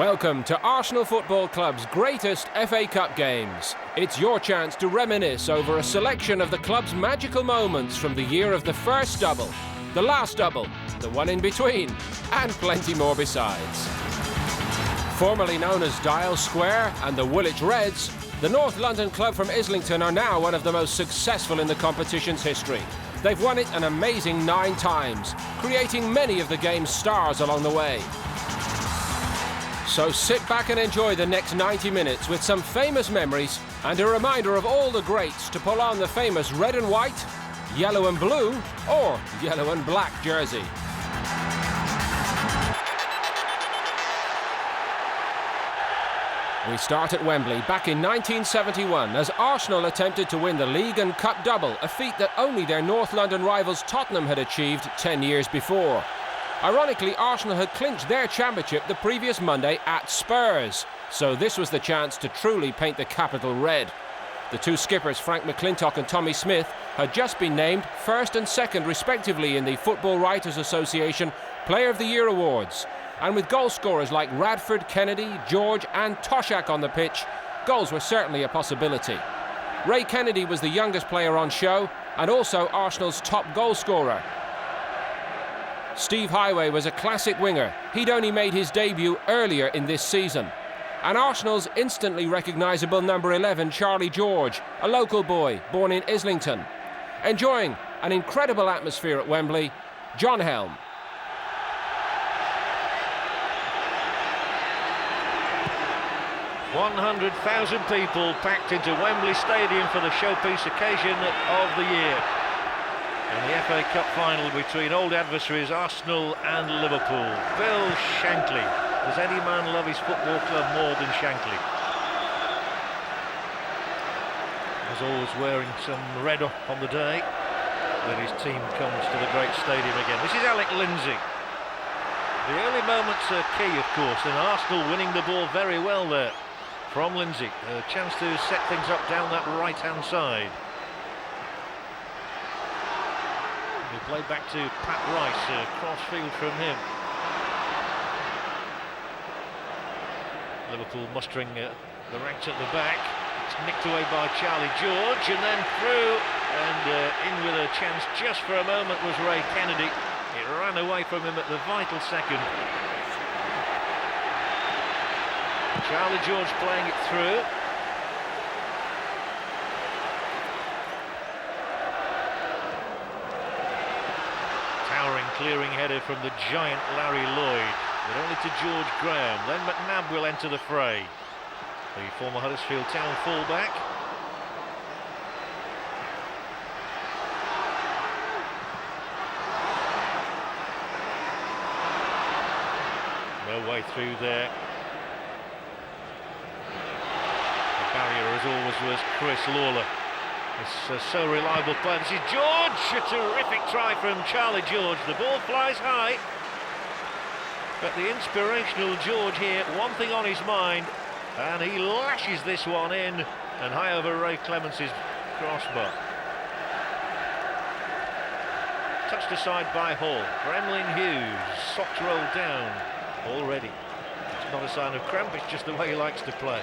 Welcome to Arsenal Football Club's greatest FA Cup games. It's your chance to reminisce over a selection of the club's magical moments from the year of the first double, the last double, the one in between, and plenty more besides. Formerly known as Dial Square and the Woolwich Reds, the North London club from Islington are now one of the most successful in the competition's history. They've won it an amazing 9 times, creating many of the game's stars along the way. So sit back and enjoy the next 90 minutes with some famous memories and a reminder of all the greats to pull on the famous red and white, yellow and blue, or yellow and black jersey. We start at Wembley back in 1971 as Arsenal attempted to win the League and Cup double, a feat that only their North London rivals Tottenham had achieved 10 years before. Ironically, Arsenal had clinched their championship the previous Monday at Spurs, so this was the chance to truly paint the capital red. The two skippers, Frank McLintock and Tommy Smith, had just been named first and second respectively in the Football Writers Association Player of the Year awards. And with goal scorers like Radford, Kennedy, George and Toshak on the pitch, goals were certainly a possibility. Ray Kennedy was the youngest player on show and also Arsenal's top goal scorer. Steve Highway was a classic winger. He'd only made his debut earlier in this season. And Arsenal's instantly recognisable number 11, Charlie George, a local boy born in Islington. Enjoying an incredible atmosphere at Wembley, John Helm. "100,000 people packed into Wembley Stadium for the showpiece occasion of the year. In the FA Cup final between old adversaries Arsenal and Liverpool. Bill Shankly. Does any man love his football club more than Shankly? As always wearing some red on the day when his team comes to the great stadium again. This is Alec Lindsay. The early moments are key, of course, and Arsenal winning the ball very well there from Lindsay. A chance to set things up down that right-hand side. We play back to Pat Rice, cross-field from him. Liverpool mustering the ranks at the back. It's nicked away by Charlie George and then through, and in with a chance just for a moment was Ray Kennedy. It ran away from him at the vital second. Charlie George playing it through. Towering clearing header from the giant Larry Lloyd, but only to George Graham. Then McNabb will enter the fray. The former Huddersfield Town fullback. No way through there. The barrier, as always, was Chris Lawler. It's so reliable play. This is George, a terrific try from Charlie George. The ball flies high, but the inspirational George here, one thing on his mind, and he lashes this one in and high over Ray Clemence's crossbar. Touched aside by Hall. Gremlin Hughes, socks rolled down already. It's not a sign of cramp, it's just the way he likes to play.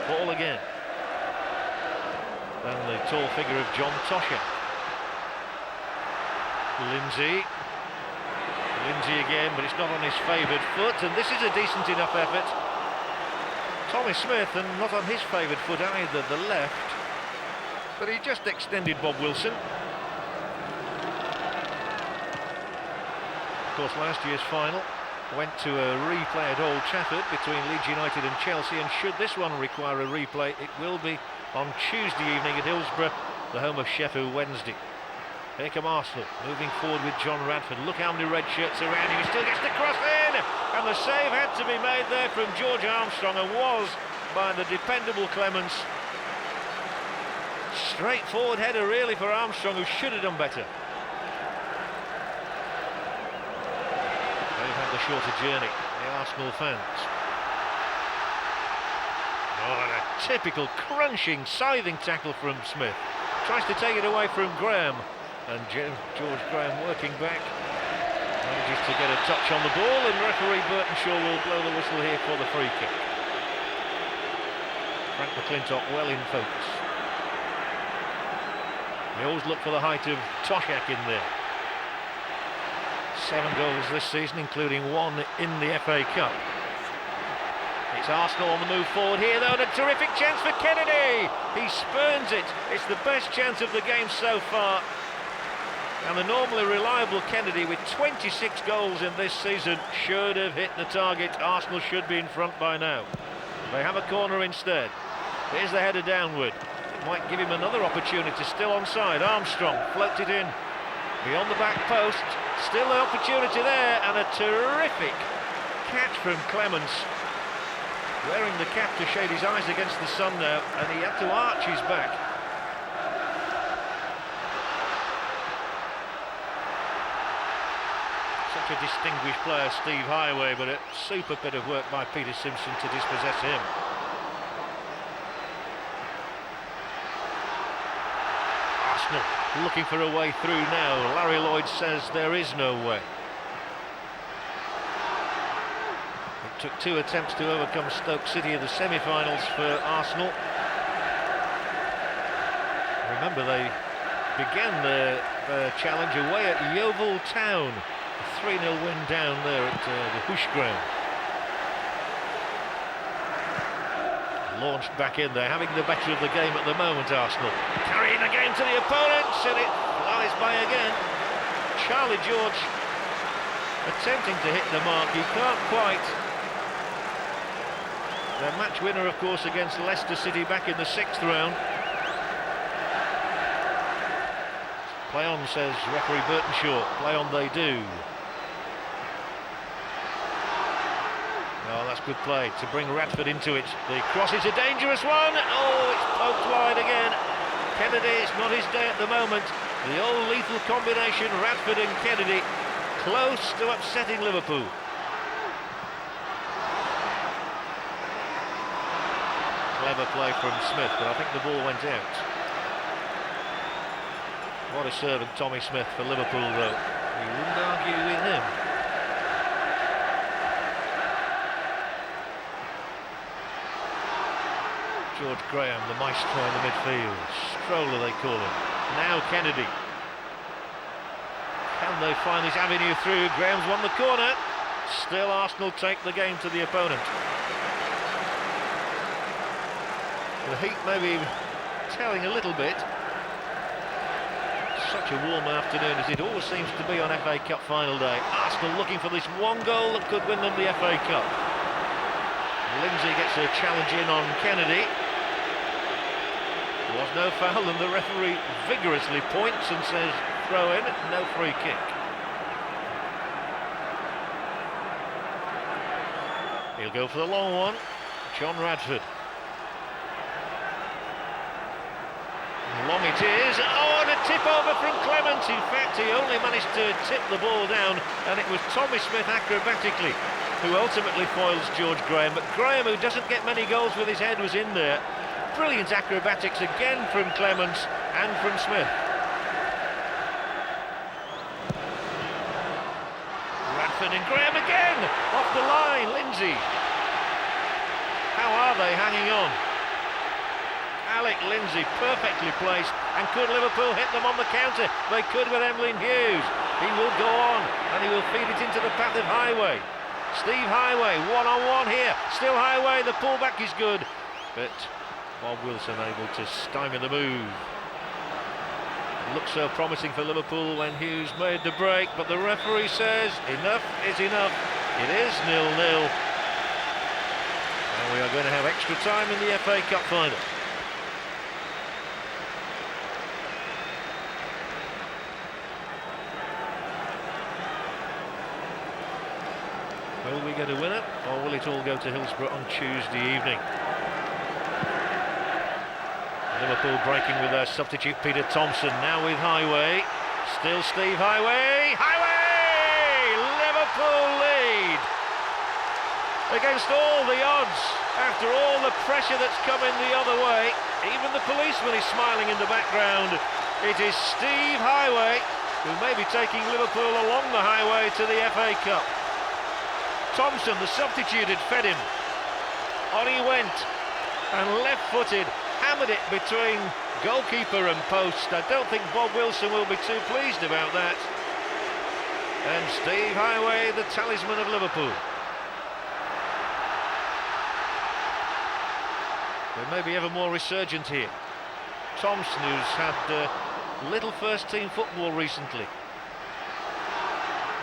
Ball again. And the tall figure of John Toshak. Lindsay again, but it's not on his favoured foot, and this is a decent enough effort. Tommy Smith, and not on his favoured foot either, the left, but he just extended Bob Wilson. Of course, last year's final went to a replay at Old Trafford between Leeds United and Chelsea, and should this one require a replay, it will be on Tuesday evening at Hillsborough, the home of Sheffield Wednesday. Here come Arsenal, moving forward with John Radford. Look how many red shirts around him. He still gets the cross in, and the save had to be made there from George Armstrong, and was by the dependable Clemence. Straightforward header really for Armstrong, who should have done better. They've had the shorter journey, the Arsenal fans. Oh, and a typical crunching, scything tackle from Smith. Tries to take it away from Graham, and George Graham working back. Manages to get a touch on the ball, and referee Burtonshaw will blow the whistle here for the free kick. Frank McClintock well in focus. They always look for the height of Toshak in there. 7 goals this season, including 1 in the FA Cup. It's Arsenal on the move forward here, though, and a terrific chance for Kennedy. He spurns it. It's the best chance of the game so far. And the normally reliable Kennedy, with 26 goals in this season, should have hit the target. Arsenal should be in front by now. They have a corner instead. Here's the header downward. It might give him another opportunity. Still onside. Armstrong floats it in beyond the back post. Still the opportunity there, and a terrific catch from Clements. Wearing the cap to shade his eyes against the sun now, and he had to arch his back. Such a distinguished player, Steve Highway, but a super bit of work by Peter Simpson to dispossess him. Arsenal looking for a way through now. Larry Lloyd says there is no way. It took 2 attempts to overcome Stoke City in the semi-finals for Arsenal. Remember, they began their challenge away at Yeovil Town. A 3-0 win down there at the Hoosh Ground. Launched back in there, having the better of the game at the moment, Arsenal. Carrying the game to the opponents, and it flies by again. Charlie George attempting to hit the mark, he can't quite. Their match winner, of course, against Leicester City back in the 6th round. Play on, says referee Burtonshaw. Play on they do. Oh, that's good play to bring Radford into it. The cross is a dangerous one. Oh, it's poked wide again. Kennedy, it's not his day at the moment. The old lethal combination, Radford and Kennedy, close to upsetting Liverpool. Clever play from Smith, but I think the ball went out. What a servant Tommy Smith for Liverpool, though. You wouldn't argue with him. George Graham, the maestro in the midfield. Stroller, they call him. Now Kennedy. Can they find this avenue through? Graham's won the corner. Still Arsenal take the game to the opponent. The heat maybe telling a little bit. Such a warm afternoon as it always seems to be on FA Cup final day. Arsenal looking for this one goal that could win them the FA Cup. Lindsay gets a challenge in on Kennedy. There was no foul, and the referee vigorously points and says throw in, no free kick. He'll go for the long one. John Radford. Long it is. Oh, and a tip over from Clements. In fact, he only managed to tip the ball down, and it was Tommy Smith acrobatically who ultimately foils George Graham. But Graham, who doesn't get many goals with his head, was in there. Brilliant acrobatics again from Clements and from Smith. Radford and Graham again. Off the line, Lindsay. How are they hanging on? Alec Lindsay perfectly placed, and could Liverpool hit them on the counter? They could with Emlyn Hughes. He will go on, and he will feed it into the path of Highway. Steve Highway, one-on-one here. Still Highway, the pullback is good, but Bob Wilson able to stymie the move. It looked so promising for Liverpool when Hughes made the break, but the referee says enough is enough. It is 0-0. And we are going to have extra time in the FA Cup final. Will we get a winner, or will it all go to Hillsborough on Tuesday evening? Liverpool breaking with their substitute Peter Thompson, now with Highway. Still Steve Highway. Highway! Liverpool lead! Against all the odds, after all the pressure that's coming the other way, even the policeman is smiling in the background. It is Steve Highway who may be taking Liverpool along the highway to the FA Cup. Thompson, the substitute, had fed him. On he went, and left-footed, hammered it between goalkeeper and post. I don't think Bob Wilson will be too pleased about that. And Steve Highway, the talisman of Liverpool. They may be ever more resurgent here. Thompson, who's had little first-team football recently.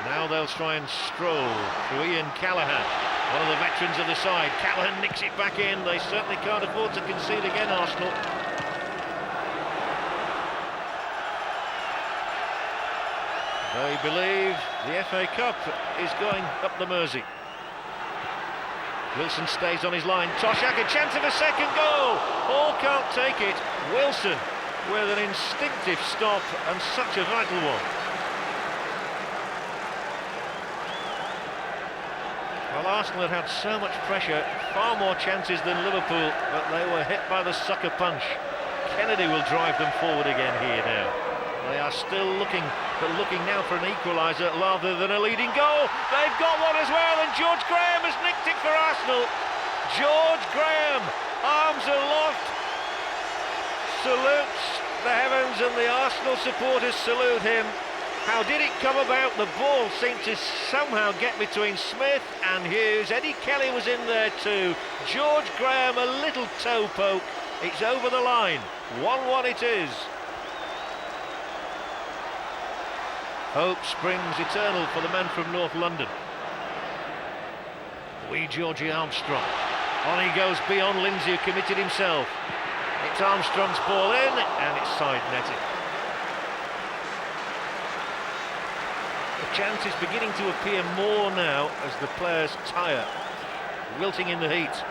Now they'll try and stroll through Ian Callaghan, one of the veterans of the side. Callaghan nicks it back in. They certainly can't afford to concede again, Arsenal. They believe the FA Cup is going up the Mersey. Wilson stays on his line. Toshak, a chance of a second goal. All can't take it. Wilson with an instinctive stop, and such a vital one. Well, Arsenal had had so much pressure, far more chances than Liverpool, but they were hit by the sucker punch. Kennedy will drive them forward again here now. They are still looking now for an equaliser rather than a leading goal. They've got one as well, and George Graham has nicked it for Arsenal. George Graham, arms aloft, salutes the heavens, and the Arsenal supporters salute him. How did it come about? The ball seemed to somehow get between Smith and Hughes. Eddie Kelly was in there too. George Graham, a little toe poke. It's over the line. 1-1 it is. Hope springs eternal for the men from North London. Wee Georgie Armstrong. On he goes beyond Lindsay, who committed himself. It's Armstrong's ball in, and it's side netting. The chance is beginning to appear more now as the players tire, wilting in the heat.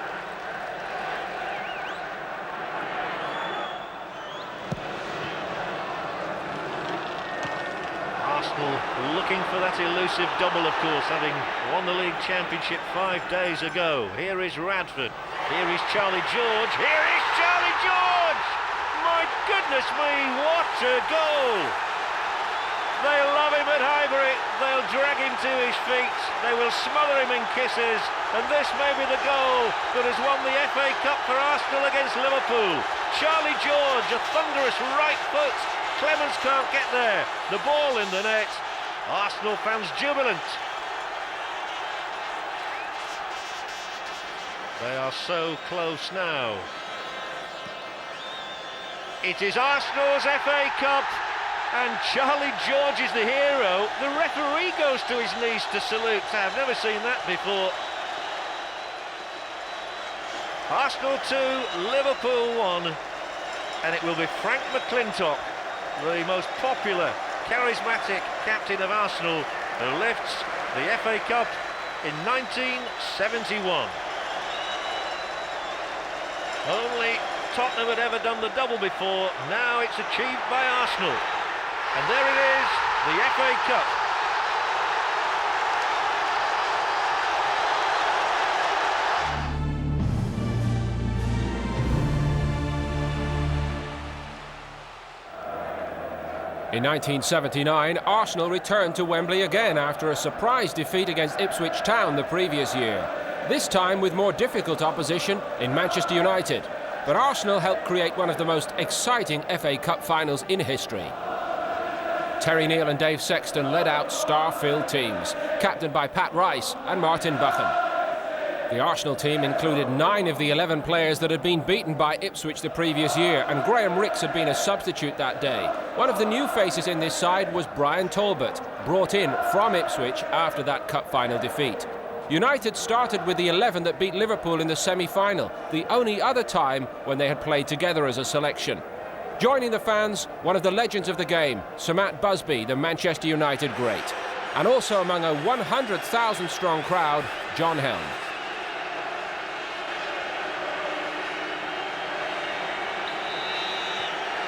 Arsenal looking for that elusive double, of course, having won the league championship 5 days ago. Here is Radford. Here is Charlie George. Here is Charlie George! My goodness me, what a goal! They'll love him at Highbury. They'll drag him to his feet. They will smother him in kisses. And this may be the goal that has won the FA Cup for Arsenal against Liverpool. Charlie George, a thunderous right foot. Clemens can't get there. The ball in the net. Arsenal fans jubilant. They are so close now. It is Arsenal's FA Cup, and Charlie George is the hero. The referee goes to his knees to salute. I've never seen that before. Arsenal 2, Liverpool 1, and it will be Frank McClintock, the most popular, charismatic captain of Arsenal, who lifts the FA Cup in 1971. Only Tottenham had ever done the double before. Now it's achieved by Arsenal. And there it is, the FA Cup. In 1979, Arsenal returned to Wembley again after a surprise defeat against Ipswich Town the previous year. This time with more difficult opposition in Manchester United. But Arsenal helped create one of the most exciting FA Cup finals in history. Terry Neal and Dave Sexton led out star-filled teams, captained by Pat Rice and Martin Buchan. The Arsenal team included 9 of the 11 players that had been beaten by Ipswich the previous year, and Graham Rix had been a substitute that day. One of the new faces in this side was Brian Talbot, brought in from Ipswich after that cup final defeat. United started with the 11 that beat Liverpool in the semi-final, the only other time when they had played together as a selection. Joining the fans, one of the legends of the game, Sir Matt Busby, the Manchester United great. And also among a 100,000 strong crowd, John Helm.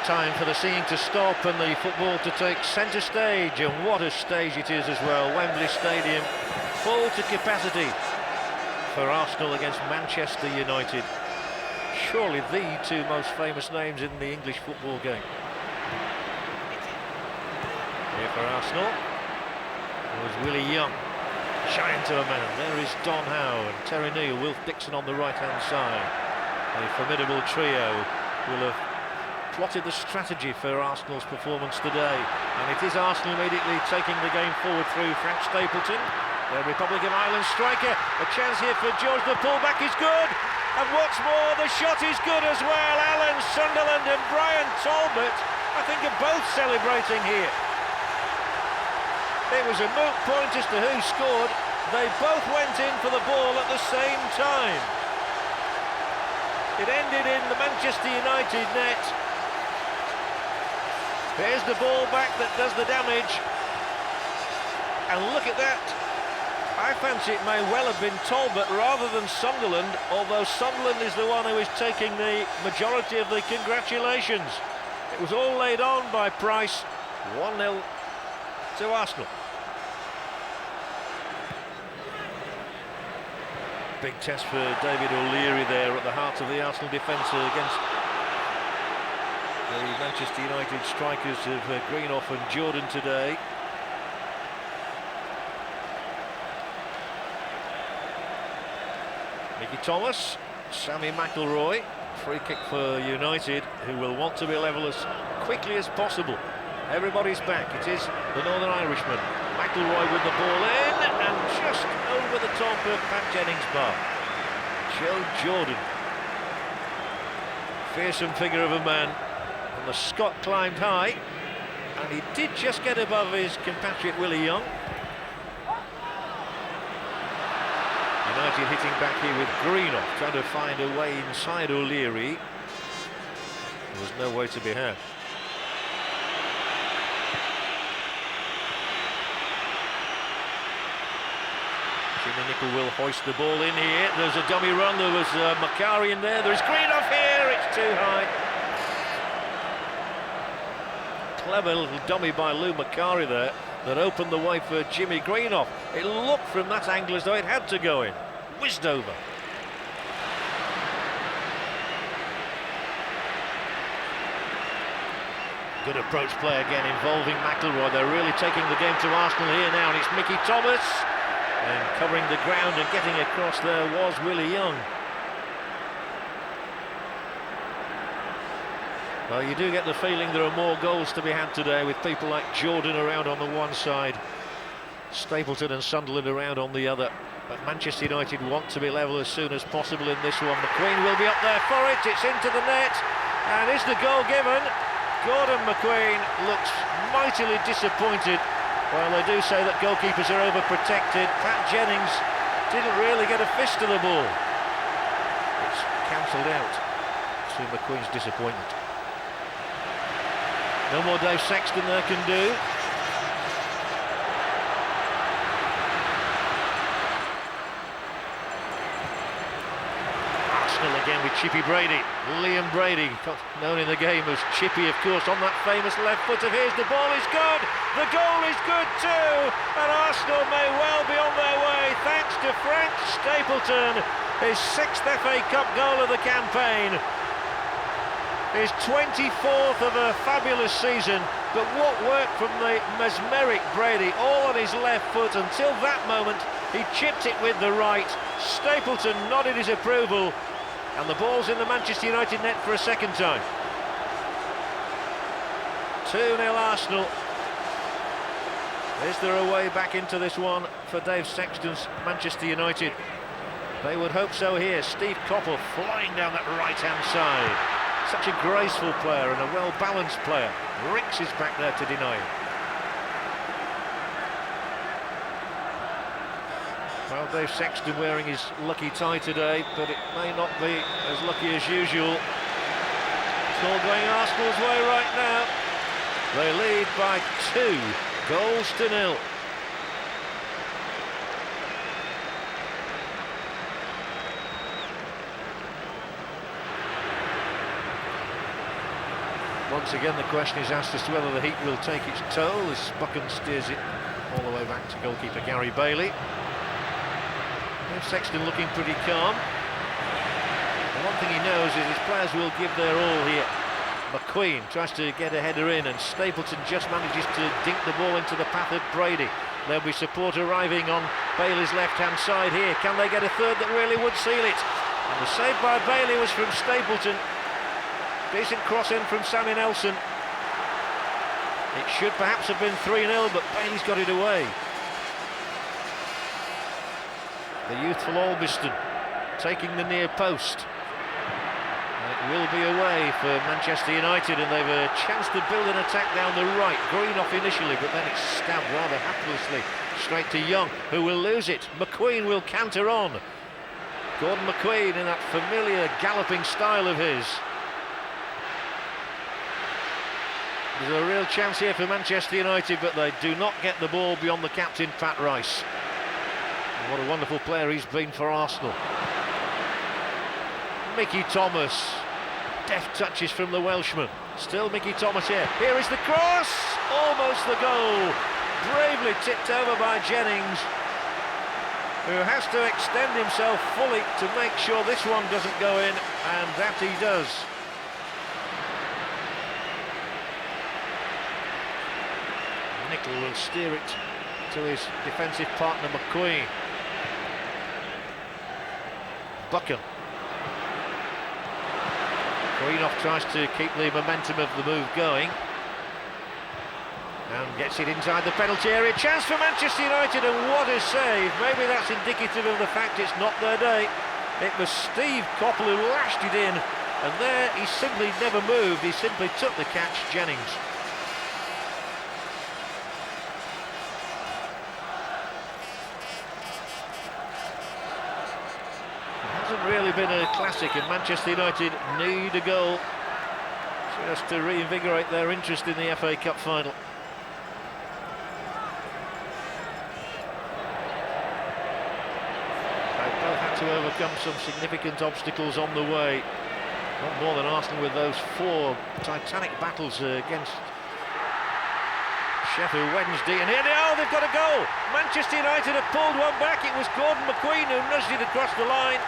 Time for the scene to stop and the football to take centre stage, and what a stage it is as well. Wembley Stadium full to capacity for Arsenal against Manchester United. Surely the 2 most famous names in the English football game. Here for Arsenal. It was Willie Young. Shying to a man. There is Don Howe and Terry Neal, Wilf Dixon on the right-hand side. A formidable trio will have plotted the strategy for Arsenal's performance today. And it is Arsenal immediately taking the game forward through Frank Stapleton, the Republic of Ireland striker. A chance here for George. The pullback is good. And what's more, the shot is good as well. Alan Sunderland and Brian Talbot, I think, are both celebrating here. It was a moot point as to who scored. They both went in for the ball at the same time. It ended in the Manchester United net. Here's the ball back that does the damage. And look at that. I fancy it may well have been Talbot rather than Sunderland, although Sunderland is the one who is taking the majority of the congratulations. It was all laid on by Price. 1-0 to Arsenal. Big test for David O'Leary there at the heart of the Arsenal defence against the Manchester United strikers of Greenough and Jordan today. Mickey Thomas, Sammy McIlroy, free kick for United, who will want to be level as quickly as possible. Everybody's back. It is the Northern Irishman. McIlroy with the ball in and just over the top of Pat Jennings' bar. Joe Jordan. Fearsome figure of a man. And the Scot climbed high. And he did just get above his compatriot Willie Young. United hitting back here with Greenough, trying to find a way inside O'Leary. There was no way to be had. Jimmy Nicholl will hoist the ball in here. There's a dummy run. There was Macari in there. There's Greenough here. It's too high. Clever little dummy by Lou Macari there that opened the way for Jimmy Greenough. It looked from that angle as though it had to go in. Whizzed over. Good approach play again involving McIlroy. They're really taking the game to Arsenal here now, and it's Mickey Thomas. And covering the ground and getting across there was Willie Young. Well, you do get the feeling there are more goals to be had today, with people like Jordan around on the one side, Stapleton and Sunderland around on the other. But Manchester United want to be level as soon as possible in this one. McQueen will be up there for it. It's into the net. And is the goal given? Gordon McQueen looks mightily disappointed. Well, they do say that goalkeepers are overprotected. Pat Jennings didn't really get a fist to the ball. It's cancelled out to McQueen's disappointment. No more Dave Sexton there can do. Arsenal again with Chippy Brady. Liam Brady, known in the game as Chippy, of course, on that famous left foot of his. The ball is good. The goal is good too. And Arsenal may well be on their way thanks to Frank Stapleton. His 6th FA Cup goal of the campaign. His 24th of a fabulous season, but what work from the mesmeric Brady, all on his left foot. Until that moment, he chipped it with the right. Stapleton nodded his approval, and the ball's in the Manchester United net for a second time. 2-0 Arsenal. Is there a way back into this one for Dave Sexton's Manchester United? They would hope so here. Steve Coppell flying down that right-hand side. Such a graceful player and a well-balanced player. Ricks is back there to deny him. Well, Dave Sexton wearing his lucky tie today, but it may not be as lucky as usual. It's all going Arsenal's way right now. They lead by 2-0. Once again, the question is asked as to whether the heat will take its toll as Buchan steers it all the way back to goalkeeper Gary Bailey. And Sexton looking pretty calm. The one thing he knows is his players will give their all here. McQueen tries to get a header in, and Stapleton just manages to dink the ball into the path of Brady. There'll be support arriving on Bailey's left-hand side here. Can they get a third that really would seal it? And the save by Bailey was from Stapleton. Decent cross in from Sammy Nelson. It should perhaps have been 3-0, but Bailey's got it away. The youthful Albiston taking the near post. It will be away for Manchester United, and they've a chance to build an attack down the right. Green off initially, but then it's stabbed rather haplessly straight to Young, who will lose it. McQueen will canter on. Gordon McQueen in that familiar galloping style of his. There's a real chance here for Manchester United, but they do not get the ball beyond the captain, Pat Rice. And what a wonderful player he's been for Arsenal. Mickey Thomas, deft touches from the Welshman. Still Mickey Thomas here. Here is the cross, almost the goal. Bravely tipped over by Jennings, who has to extend himself fully to make sure this one doesn't go in, and that he does. Nicol will steer it to his defensive partner McQueen. Buchan. Greenoff tries to keep the momentum of the move going and gets it inside the penalty area. Chance for Manchester United, and what a save. Maybe that's indicative of the fact it's not their day. It was Steve Coppell who lashed it in, and there he simply never moved. He simply took the catch, Jennings. Really been a classic, and Manchester United need a goal just to reinvigorate their interest in the FA Cup final. They both had to overcome some significant obstacles on the way. Not more than Arsenal with those 4 titanic battles against Sheffield Wednesday, and here they are, they've got a goal. Manchester United have pulled one back. It was Gordon McQueen who nudged it across the line.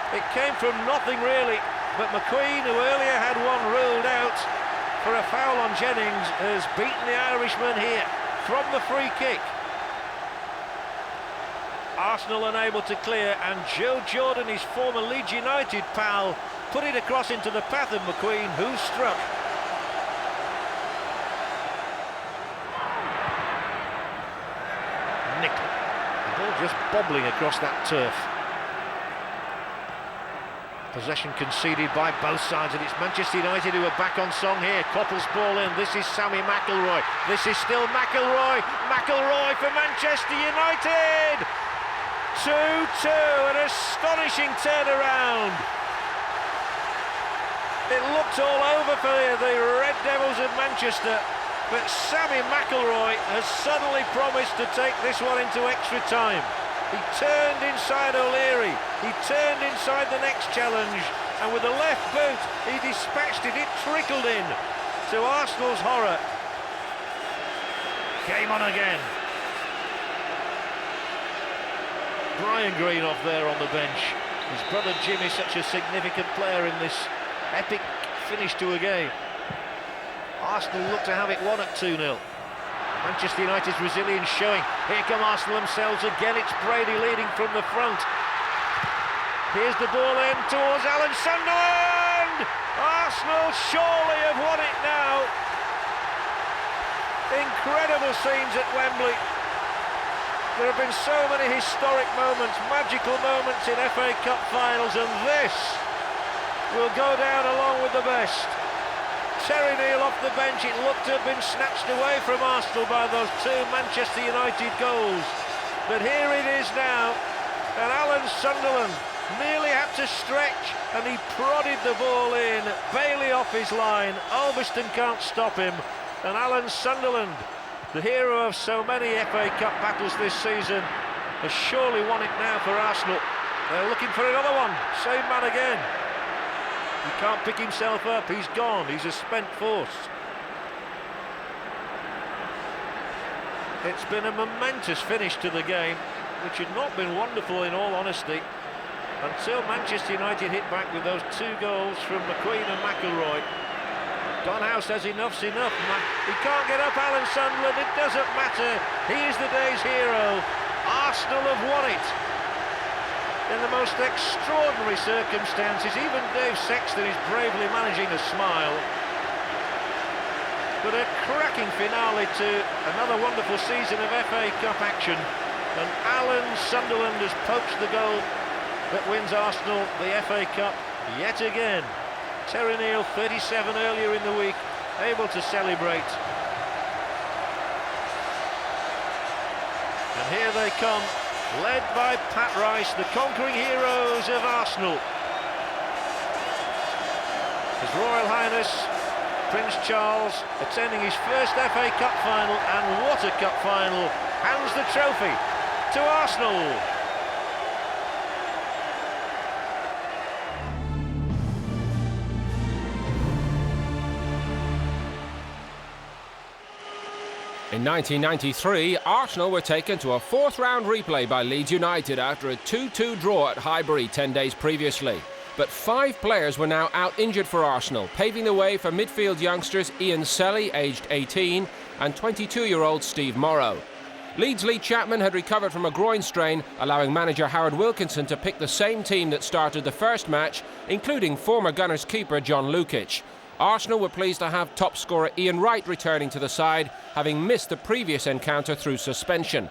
It came from nothing really, but McQueen, who earlier had one ruled out for a foul on Jennings, has beaten the Irishman here from the free kick. Arsenal unable to clear, and Joe Jordan, his former Leeds United pal, put it across into the path of McQueen, who struck. Nicol. The ball just bobbling across that turf. Possession conceded by both sides, and it's Manchester United who are back on song here. Coppell's ball in. This is Sammy McIlroy. This is still McIlroy. McIlroy for Manchester United. 2-2, an astonishing turnaround. It looked all over for the Red Devils of Manchester, but Sammy McIlroy has suddenly promised to take this one into extra time. He turned inside O'Leary, he turned inside the next challenge, and with the left boot he dispatched it. It trickled in to Arsenal's horror. Game on again. Brian Greenoff there on the bench. His brother Jim is such a significant player in this epic finish to a game. Arsenal look to have it won at 2-0. Manchester United's resilience showing. Here come Arsenal themselves again. It's Brady leading from the front. Here's the ball in towards Alan Sunderland. Arsenal surely have won it now. Incredible scenes at Wembley. There have been so many historic moments, magical moments in FA Cup finals, and this will go down along with the best. Terry Neal off the bench. It looked to have been snatched away from Arsenal by those 2 Manchester United goals. But here it is now, and Alan Sunderland nearly had to stretch, and he prodded the ball in. Bailey off his line. Albiston can't stop him, and Alan Sunderland, the hero of so many FA Cup battles this season, has surely won it now for Arsenal. They're looking for another one. Same man again. He can't pick himself up, he's gone, he's a spent force. It's been a momentous finish to the game, which had not been wonderful in all honesty, until Manchester United hit back with those 2 goals from McQueen and McIlroy. Donhouse says enough's enough. He can't get up, Alan Sunderland. It doesn't matter. He is the day's hero. Arsenal have won it in the most extraordinary circumstances. Even Dave Sexton is bravely managing a smile. But a cracking finale to another wonderful season of FA Cup action. And Alan Sunderland has poached the goal that wins Arsenal the FA Cup yet again. Terry Neill, 37 earlier in the week, able to celebrate. And here they come, led by Pat Rice, the conquering heroes of Arsenal. His Royal Highness Prince Charles, attending his first FA Cup final, and what a cup final, hands the trophy to Arsenal. In 1993, Arsenal were taken to a fourth-round replay by Leeds United after a 2-2 draw at Highbury 10 days previously. But 5 players were now out injured for Arsenal, paving the way for midfield youngsters Ian Selly, aged 18, and 22-year-old Steve Morrow. Leeds' Lee Chapman had recovered from a groin strain, allowing manager Howard Wilkinson to pick the same team that started the first match, including former Gunners keeper John Lukic. Arsenal were pleased to have top scorer Ian Wright returning to the side, having missed the previous encounter through suspension.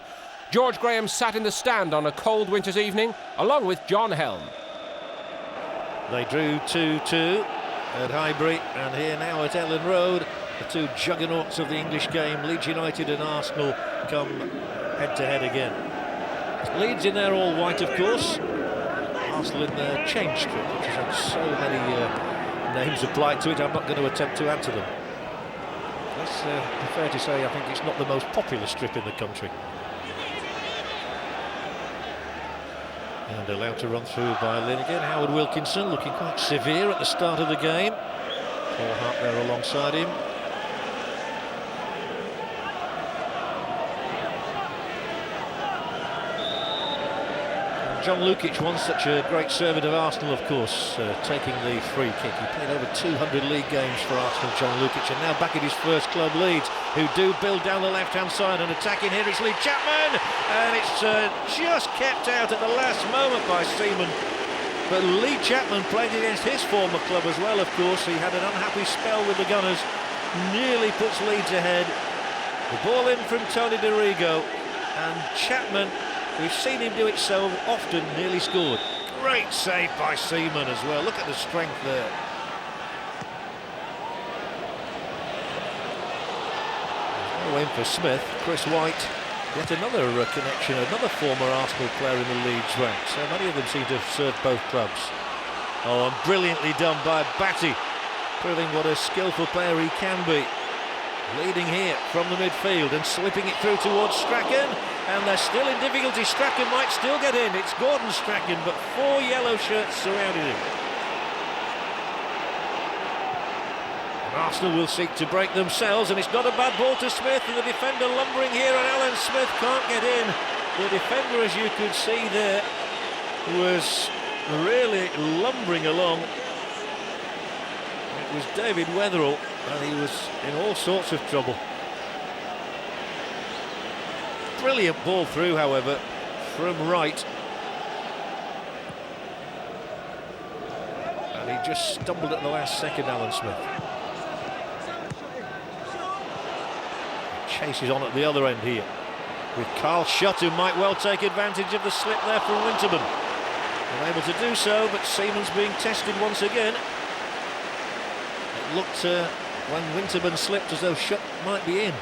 George Graham sat in the stand on a cold winter's evening, along with John Helm. They drew 2-2 at Highbury, and here now at Ellen Road, the two juggernauts of the English game, Leeds United and Arsenal, come head-to-head again. Leeds in their all-white, of course. Arsenal in their change strip, which has had so many names applied to it, I'm not going to attempt to answer them. It's fair to say I think it's not the most popular strip in the country. And allowed to run through by Lynn again. Howard Wilkinson looking quite severe at the start of the game. Paul Hart there alongside him. John Lukic, once such a great servant of Arsenal, of course, taking the free kick. He played over 200 league games for Arsenal, John Lukic, and now back at his first club, Leeds, who do build down the left-hand side and attacking here. It's Lee Chapman, and it's just kept out at the last moment by Seaman. But Lee Chapman played against his former club as well, of course. He had an unhappy spell with the Gunners, nearly puts Leeds ahead. The ball in from Tony DeRigo, and Chapman, we've seen him do it so often, nearly scored. Great save by Seaman as well. Look at the strength there. There's no aim for Smith. Chris White, yet another connection, another former Arsenal player in the Leeds ranks. So many of them seem to have served both clubs. Oh, and brilliantly done by Batty, proving what a skillful player he can be. Leading here from the midfield and slipping it through towards Strachan, and they're still in difficulty. Strachan might still get in. It's Gordon Strachan, but 4 yellow shirts surrounded him. And Arsenal will seek to break themselves, and it's not a bad ball to Smith, and the defender lumbering here, and Alan Smith can't get in. The defender, as you could see there, was really lumbering along. It was David Weatherall, and he was in all sorts of trouble. Brilliant ball through, however, from Wright. And he just stumbled at the last second, Alan Smith. Chases on at the other end here, with Carl Shutt, who might well take advantage of the slip there from Winterburn. Unable to do so, but Seaman's being tested once again. It looked, when Winterburn slipped, as though Shutt might be in.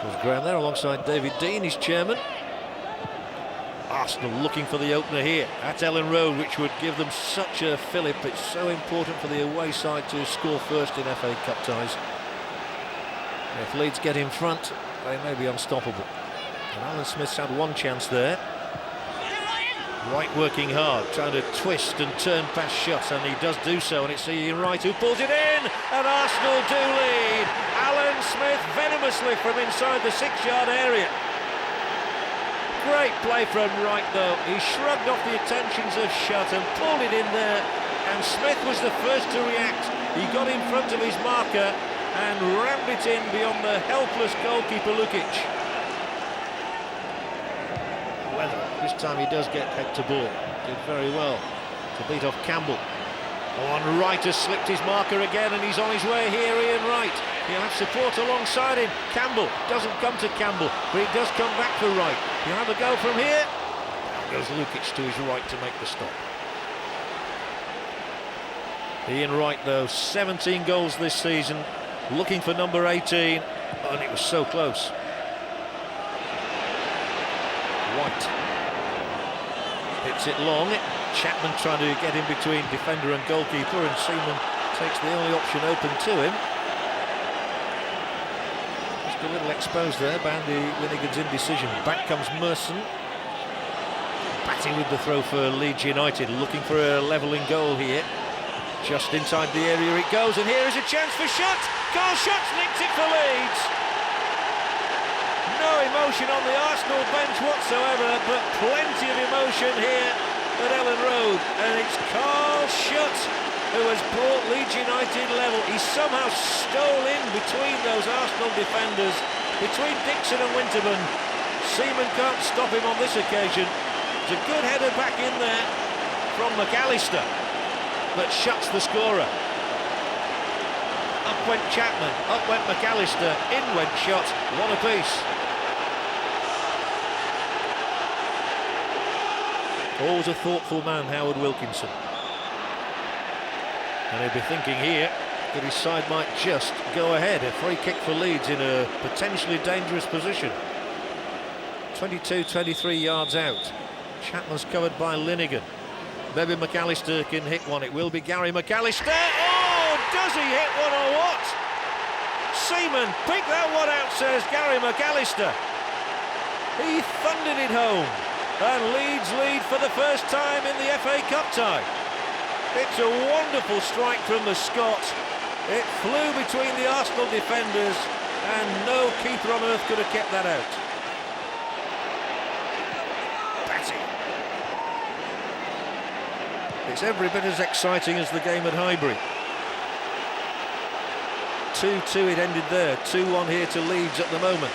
George Graham there alongside David Dean, his chairman. Arsenal looking for the opener here at Ellen Road, which would give them such a fillip. It's so important for the away side to score first in FA Cup ties. If Leeds get in front, they may be unstoppable. And Alan Smith's had one chance there. Wright working hard, trying to twist and turn past Shutt, and he does do so, and it's Ian Wright who pulls it in, and Arsenal do lead. Alan Smith venomously from inside the 6-yard area. Great play from Wright, though. He shrugged off the attentions of Shutt and pulled it in there, and Smith was the first to react. He got in front of his marker and rammed it in beyond the helpless goalkeeper Lukic. Weather, this time he does get head to ball. Did very well to beat off Campbell. On Wright has slipped his marker again, and he's on his way here, Ian Wright. He'll have support alongside him. Campbell doesn't come to Campbell, but he does come back for Wright. He'll have a go from here. Down goes Lukic to his right to make the stop. Ian Wright, though, 17 goals this season, looking for number 18, and it was so close. White hits it long. Chapman trying to get in between defender and goalkeeper, and Seaman takes the only option open to him. Just a little exposed there by Andy Linnigan's indecision. Back comes Merson. Batty with the throw for Leeds United, looking for a levelling goal here. Just inside the area it goes, and here is a chance for Schutt. Carl Schutt's nicked it for Leeds. No emotion on the Arsenal bench whatsoever, but plenty of emotion here at Ellen Road, and it's Carl Schutt who has brought Leeds United level. He somehow stole in between those Arsenal defenders, between Dixon and Winterburn. Seaman can't stop him on this occasion. It's a good header back in there from McAllister, but Schutt's the scorer. Up went Chapman, up went McAllister, in went Schutt, one apiece. Always a thoughtful man, Howard Wilkinson. And he'll be thinking here that his side might just go ahead. A free kick for Leeds in a potentially dangerous position. 22-23 yards out. Chapman's covered by Linnigan. Maybe McAllister can hit one. It will be Gary McAllister. Oh, does he hit one or what? Seaman, pick that one out, says Gary McAllister. He thundered it home. And Leeds lead for the first time in the FA Cup tie. It's a wonderful strike from the Scot. It flew between the Arsenal defenders, and no keeper on earth could have kept that out. Batty. It's every bit as exciting as the game at Highbury. 2-2 it ended there, 2-1 here to Leeds at the moment.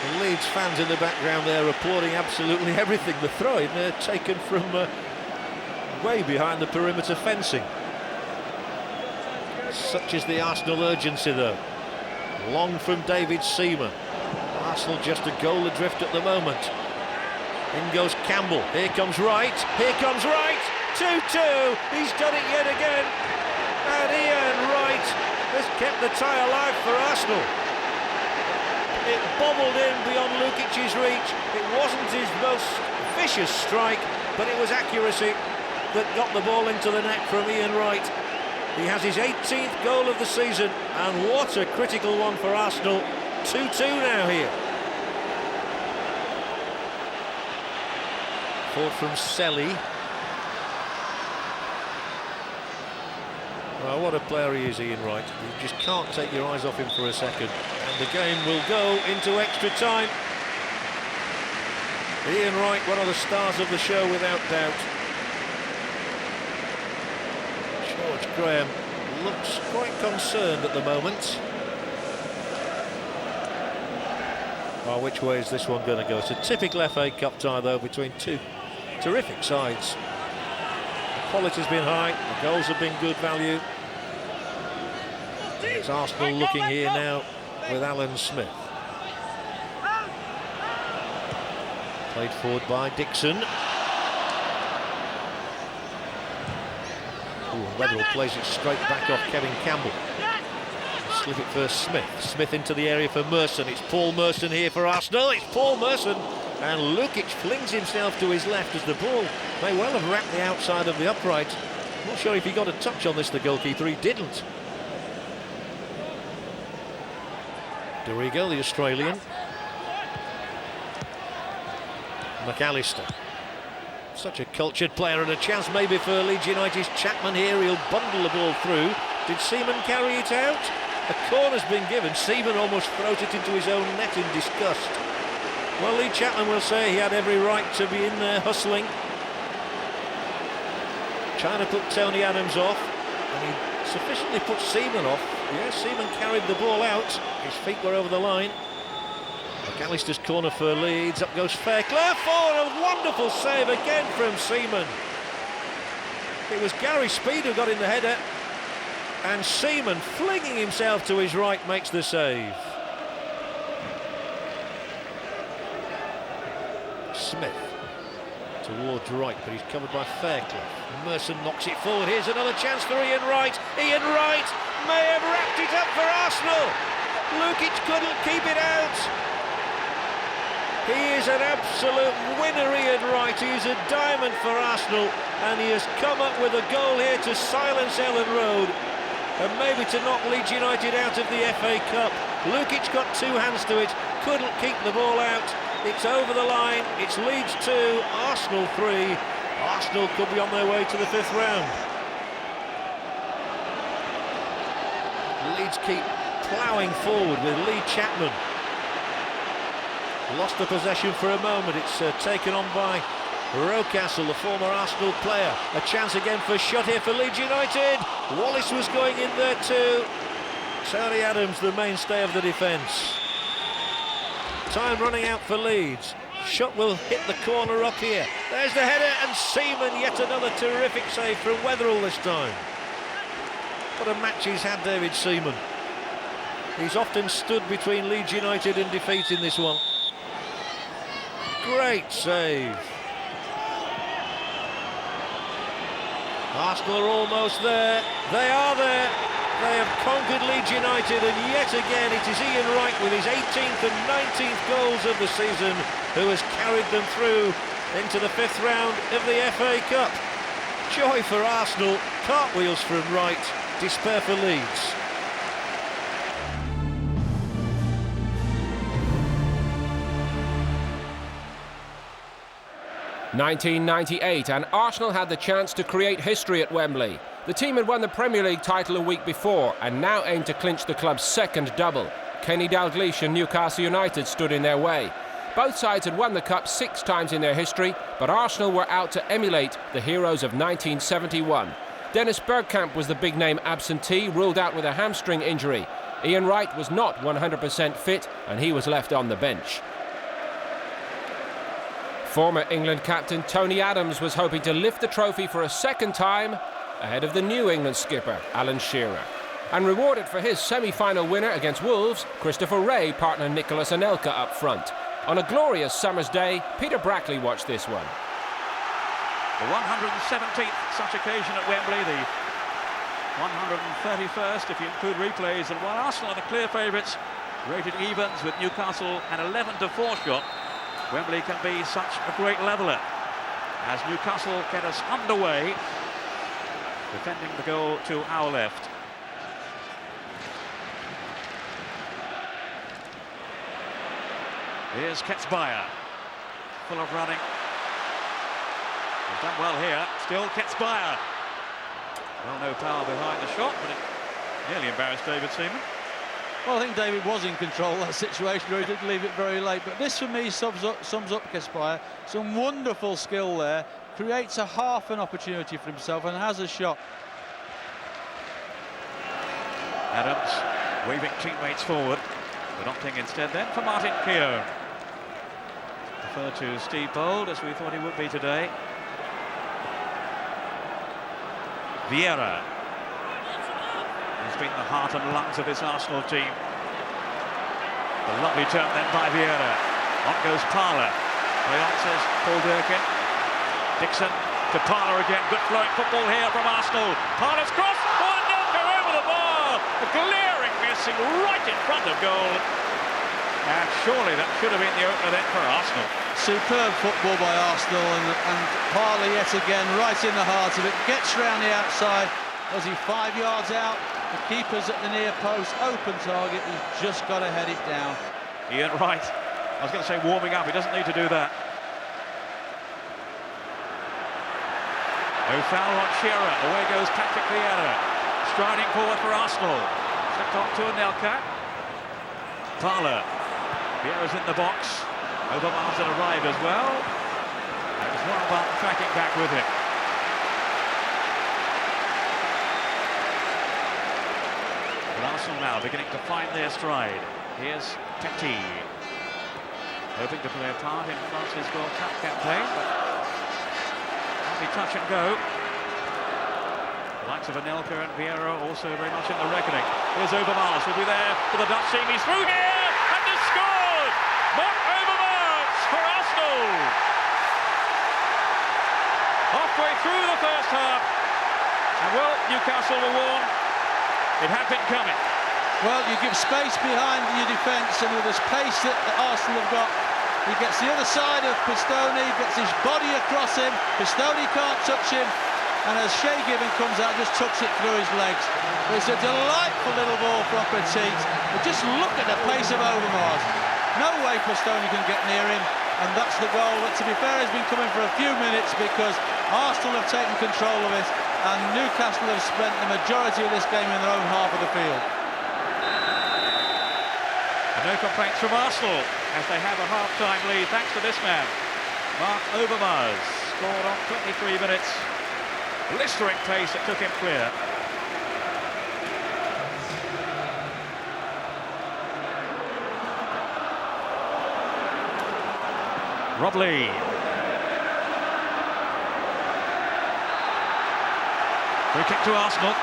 The Leeds fans in the background there applauding absolutely everything. The throw-in taken from way behind the perimeter fencing. Such is the Arsenal urgency, though. Long from David Seaman. Arsenal just a goal adrift at the moment. In goes Campbell. Here comes Wright. Here comes Wright. 2-2. He's done it yet again. And Ian Wright has kept the tie alive for Arsenal. It bobbled in beyond Lukic's reach. It wasn't his most vicious strike, but it was accuracy that got the ball into the net from Ian Wright. He has his 18th goal of the season, and what a critical one for Arsenal. 2-2 now here. Forward from Selly. Well, what a player he is, Ian Wright. You just can't take your eyes off him for a second. And the game will go into extra time. Ian Wright, one of the stars of the show without doubt. George Graham looks quite concerned at the moment. Well, which way is this one going to go? It's a typical FA Cup tie, though, between two terrific sides. The quality's been high, the goals have been good value. It's Arsenal looking here now with Alan Smith. Played forward by Dixon. Weatherall plays it straight back off Kevin Campbell. Slip it for Smith. Smith into the area for Merson. It's Paul Merson here for Arsenal. It's Paul Merson. And Lukic flings himself to his left as the ball may well have wrapped the outside of the upright. Not sure if he got a touch on this, the goalkeeper. He didn't. Dorigo, the Australian. McAllister. Such a cultured player, and a chance maybe for Leeds United's Chapman here. He'll bundle the ball through. Did Seaman carry it out? A corner's been given. Seaman almost throws it into his own net in disgust. Well, Lee Chapman will say he had every right to be in there hustling. trying to put Tony Adams off, and he sufficiently put Seaman off. Yes, Seaman carried the ball out. His feet were over the line. McAllister's corner for Leeds. Up goes Fairclough. Forward, a wonderful save again from Seaman. It was Gary Speed who got in the header, and Seaman, flinging himself to his right, makes the save. Smith towards right, but he's covered by Fairclough. Merson knocks it forward. Here's another chance for Ian Wright. Ian Wright may have wrapped it up for Arsenal. Lukic couldn't keep it out. He is an absolute winner, Ian Wright. He is a diamond for Arsenal, and he has come up with a goal here to silence Ellen Road and maybe to knock Leeds United out of the FA Cup. Lukic got two hands to it, couldn't keep the ball out. It's over the line. It's Leeds 2, Arsenal 3. Arsenal could be on their way to the 5th round. Leeds keep ploughing forward with Lee Chapman. Lost the possession for a moment. It's taken on by Rocastle, the former Arsenal player. A chance again for a shot here for Leeds United. Wallace was going in there too. Tony Adams, the mainstay of the defence. Time running out for Leeds. Shot will hit the corner up here. There's the header, and Seaman, yet another terrific save from Weatherall this time. What a match he's had, David Seaman. He's often stood between Leeds United and defeat in this one. Great save. Arsenal are almost there. They are there. They have conquered Leeds United, and yet again it is Ian Wright with his 18th and 19th goals of the season who has carried them through into the 5th round of the FA Cup. Joy for Arsenal, cartwheels from Wright, despair for Leeds. (1998) and Arsenal had the chance to create history at Wembley. The team had won the Premier League title a week before and now aimed to clinch the club's second double. Kenny Dalglish and Newcastle United stood in their way. Both sides had won the Cup 6 times in their history, but Arsenal were out to emulate the heroes of 1971. Dennis Bergkamp was the big-name absentee, ruled out with a hamstring injury. Ian Wright was not 100% fit, and he was left on the bench. Former England captain Tony Adams was hoping to lift the trophy for a second time ahead of the New England skipper, Alan Shearer. And rewarded for his semi-final winner against Wolves, Christopher Wray partnered Nicolas Anelka up front. On a glorious summer's day, Peter Brackley watched this one. The 117th such occasion at Wembley, the 131st if you include replays, and while Arsenal are the clear favourites, rated evens with Newcastle an 11-4 shot, Wembley can be such a great leveller as Newcastle get us underway, defending the goal to our left. Here's Ketsbaia, full of running. He's done well here. Still Ketsbaia. Well, no power behind the shot, but it nearly embarrassed David Seaman. Well, I think David was in control of that situation, or he did leave it very late. But this, for me, sums up Ketsbaia. Some wonderful skill there. Creates a half an opportunity for himself and has a shot. Adams waving teammates forward, but opting instead then for Martin Keown. Referred to Steve Bold, as we thought he would be today. Vieira. He's been the heart and lungs of this Arsenal team. A lovely turn then by Vieira. On goes Parler. Play on, says Paul Durkin. Dixon to Parler again. Good flowing football here from Arsenal. Parler's cross. Oh, Anelka over the bar. A glaring missing right in front of goal. And surely that should have been the opener then for Arsenal. Superb football by Arsenal, and Parler yet again right in the heart of it. Gets round the outside. Was he 5 yards out? The keeper's at the near post. Open target. He's just got to head it down. Ian Wright. I was going to say warming up. He doesn't need to do that. No foul on Shearer. Away goes Patrick Vieira. Striding forward for Arsenal. Slipped on to Anelka. Parler. Vieira's in the box. Overmars had arrived as well. It was Warren Barton tracking back with him. Arsenal now beginning to find their stride. Here's Petit, hoping to play a part in France's World Cup campaign, but can't be touch and go. The likes of Anelka and Vieira also very much in the reckoning. Here's Overmars, will be there for the Dutch team. He's through here and has scored! Marc Overmars for Arsenal! Halfway through the first half, and well, Newcastle were warned. It had been coming. Well, you give space behind your defence, and with this pace that Arsenal have got, he gets the other side of Pistone, gets his body across him, Pistone can't touch him, and as Shay Given comes out, just tucks it through his legs. It's a delightful little ball from Petit, but just look at the pace of Overmars. No way Pistone can get near him, and that's the goal that, to be fair, has been coming for a few minutes, because Arsenal have taken control of it, and Newcastle have spent the majority of this game in their own half of the field. And no complaints from Arsenal as they have a half-time lead thanks to this man, Marc Overmars. Scored on 23 minutes. Blistering pace that took him clear. Rob Lee. Free kick to Arsenal.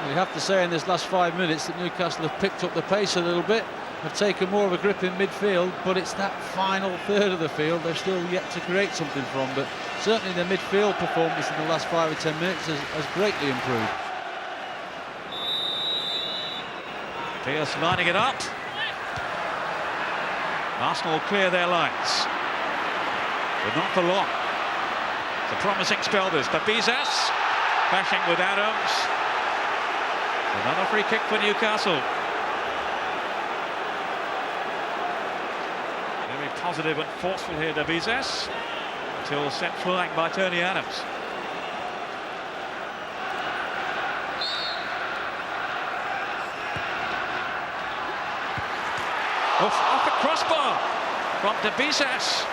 You have to say in this last 5 minutes that Newcastle have picked up the pace a little bit, have taken more of a grip in midfield, but it's that final third of the field they've still yet to create something from. But certainly the midfield performance in the last 5 or 10 minutes has greatly improved. Pierce lining it up. Arsenal clear their lines, but not for long. It's a promising spell this. Babizas bashing with Adams. Another free kick for Newcastle. Very positive and forceful here, Babizas, until sent flying by Tony Adams. Off the crossbar from Babizas.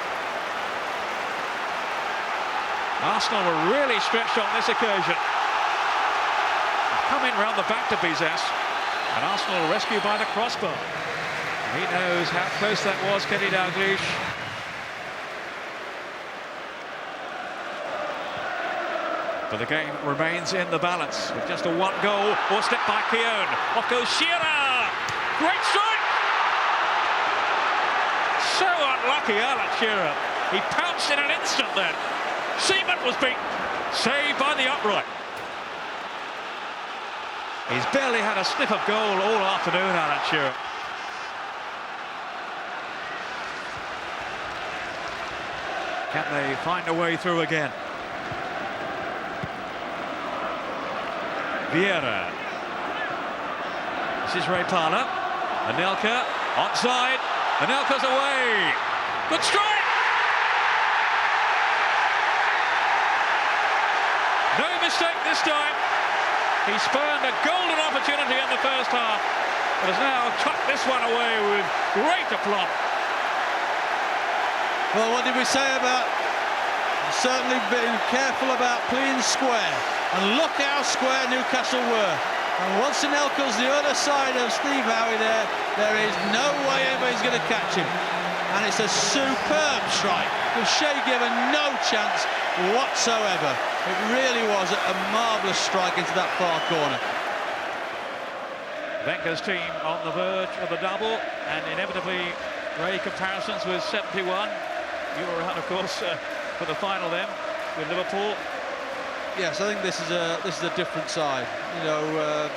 Arsenal were really stretched on this occasion. Come in round the back to Babizas, and Arsenal rescued by the crossbar. He knows how close that was, Kenny Dalglish. But the game remains in the balance with just a one goal or step by Keown. Off goes Shearer. Great strike. So unlucky, Alan Shearer. He pounced in an instant then. Seaman was beaten. Saved by the upright. He's barely had a sniff of goal all afternoon, Alan Shearer. Can they find a way through again? Vieira. This is Ray Parlour. Anelka onside. Anelka's away. Good strike. No mistake this time. He spurned a golden opportunity in the first half, but has now tucked this one away with great aplomb. Well, what did we say about certainly being careful about playing square? And look how square Newcastle were. And once Anelka's the other side of Steve Howe there is no way anybody's going to catch him. And it's a superb strike with Shay Given no chance whatsoever. It really was a marvellous strike into that far corner. Wenger's team on the verge of a double, and inevitably Ray comparisons with 71. You were around, of course, for the final then with Liverpool. Yes, I think this is a different side. You know,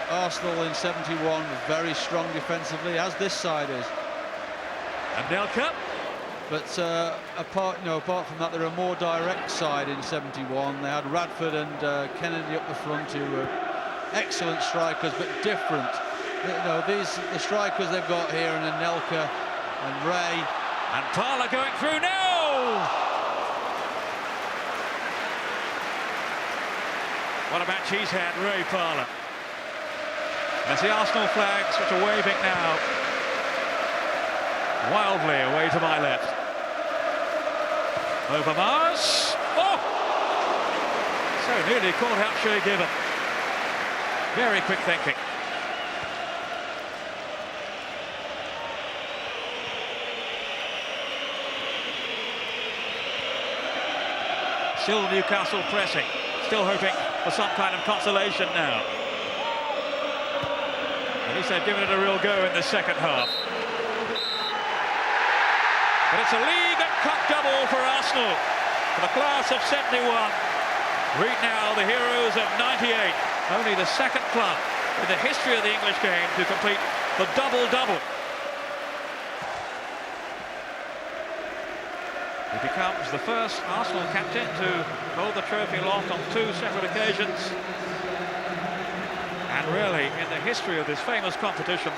Arsenal in 71 was very strong defensively, as this side is. And Anelka. But apart from that, they're a more direct side in 71. They had Radford and Kennedy up the front, who were excellent strikers, but different. You know, the strikers they've got here, and Anelka and Ray. And Parlour going through now. What a match he's had, Ray Parlour. As the Arsenal flags, which are waving now, wildly away to my left. Overmars. Oh! Oh, nearly caught out Shay Given. Very quick thinking. Still Newcastle pressing, still hoping for some kind of consolation now. At least they've given it a real go in the second half. But it's a league and cup double for Arsenal, for the class of 71. Read now, the heroes of 98. Only the second club in the history of the English game to complete the double-double. He becomes the first Arsenal captain to hold the trophy aloft on 2 separate occasions. And really, in the history of this famous competition,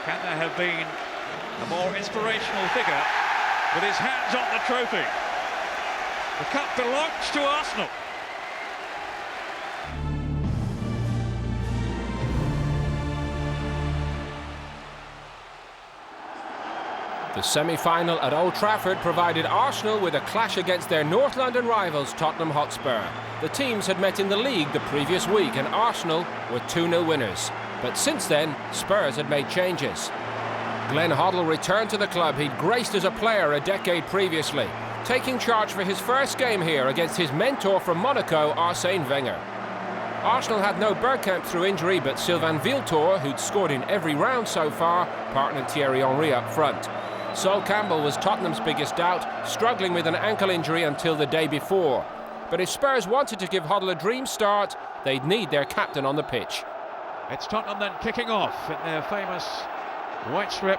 can there have been a more inspirational figure with his hands on the trophy? The cup belongs to Arsenal. The semi-final at Old Trafford provided Arsenal with a clash against their North London rivals Tottenham Hotspur. The teams had met in the league the previous week and Arsenal were 2-0 winners. But since then, Spurs had made changes. Glenn Hoddle returned to the club he'd graced as a player a decade previously, taking charge for his first game here against his mentor from Monaco, Arsène Wenger. Arsenal had no Bergkamp through injury, but Sylvain Wiltord, who'd scored in every round so far, partnered Thierry Henry up front. Sol Campbell was Tottenham's biggest doubt, struggling with an ankle injury until the day before. But if Spurs wanted to give Hoddle a dream start, they'd need their captain on the pitch. It's Tottenham then kicking off in their famous white strip,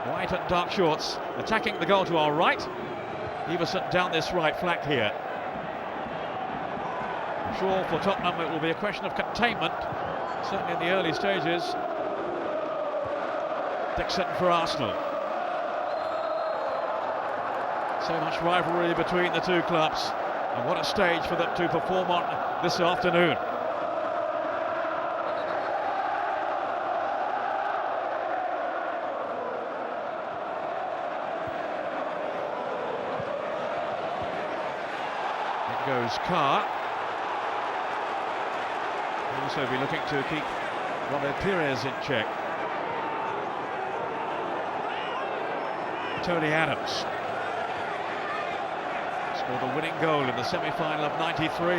white and dark shorts, attacking the goal to our right. Everson down this right flank here. I'm sure for Tottenham it will be a question of containment, certainly in the early stages. Dixon for Arsenal. So much rivalry between the two clubs, and what a stage for them to perform on this afternoon. It goes Carr. He'll also be looking to keep Robert Pires in check. Tony Adams scored the winning goal in the semi-final of '93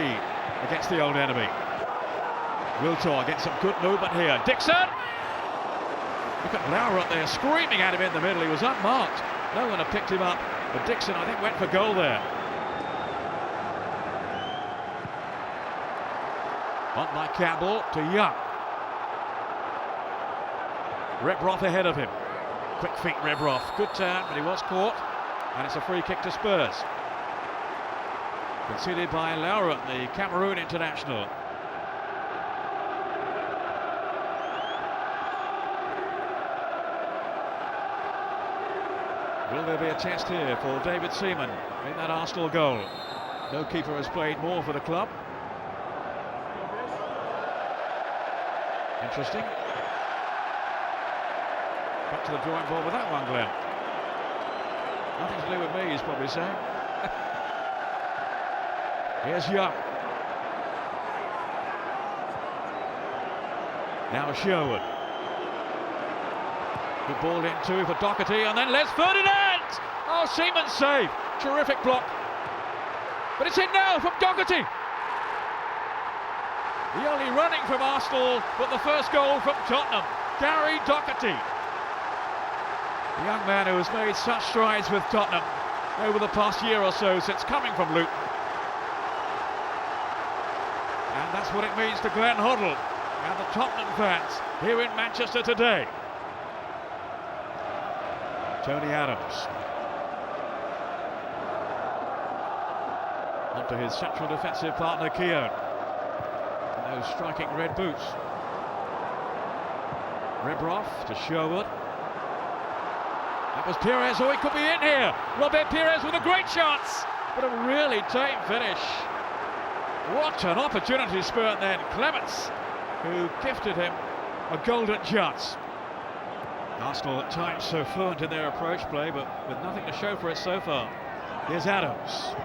against the old enemy. Wiltord gets some good movement here. Dixon! Look at Lauer up there screaming at him in the middle. He was unmarked. No one had picked him up, but Dixon, I think, went for goal there. On by Campbell to Young. Rebroff ahead of him. Quick feet Rebroff. Good turn, but he was caught. And it's a free kick to Spurs. Conceded by Lauer, the Cameroon international. Will there be a test here for David Seaman in that Arsenal goal? No keeper has played more for the club. Interesting. Back to the drawing board with that one, Glenn. Nothing to do with me, he's probably saying. Here's Young. Now Sherwood. Good ball in too for Doherty, and then Les Ferdinand! Oh, Seaman's save. Terrific block. But it's in now from Doherty. The only running from Arsenal, but the first goal from Tottenham. Gary Doherty. The young man who has made such strides with Tottenham over the past year or so since coming from Luton. And that's what it means to Glenn Hoddle and the Tottenham fans here in Manchester today. Tony Adams. Onto his central defensive partner Keown. And those striking red boots. Rebroff to Sherwood. That was Pires. Oh, he could be in here. Robert Pires with a great chance, but a really tame finish. What an opportunity spurt then. Clements, who gifted him a golden chance. Arsenal at times so fluent in their approach play, but with nothing to show for it so far. Here's Adams.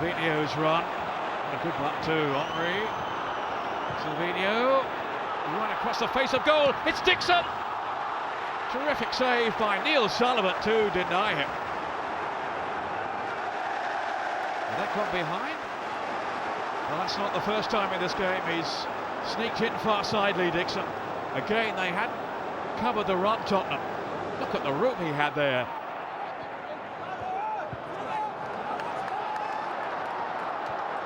Silvinho's run. A good one too, Henry. Silvinho, run across the face of goal. It's Dixon! Terrific save by Neil Sullivan to deny him. Did that come behind? Well, that's not the first time in this game he's sneaked in far side Lee Dixon. Again, they hadn't covered the run, Tottenham. Look at the room he had there.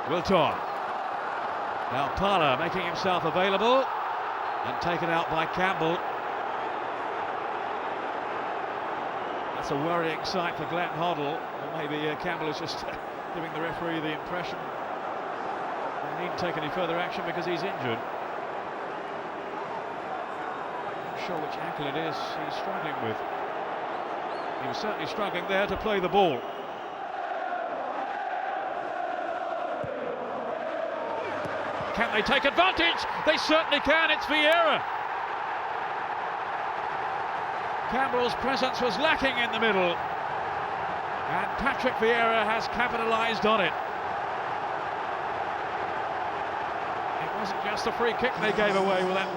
Wiltor. Now Parler making himself available and taken out by Campbell. That's a worrying sight for Glenn Hoddle. Or maybe Campbell is just giving the referee the impression they needn't take any further action because he's injured. Not sure which ankle it is he's struggling with. He was certainly struggling there to play the ball. Can they take advantage? They certainly can. It's Vieira. Campbell's presence was lacking in the middle, and Patrick Vieira has capitalised on it. It wasn't just a free kick they gave away with that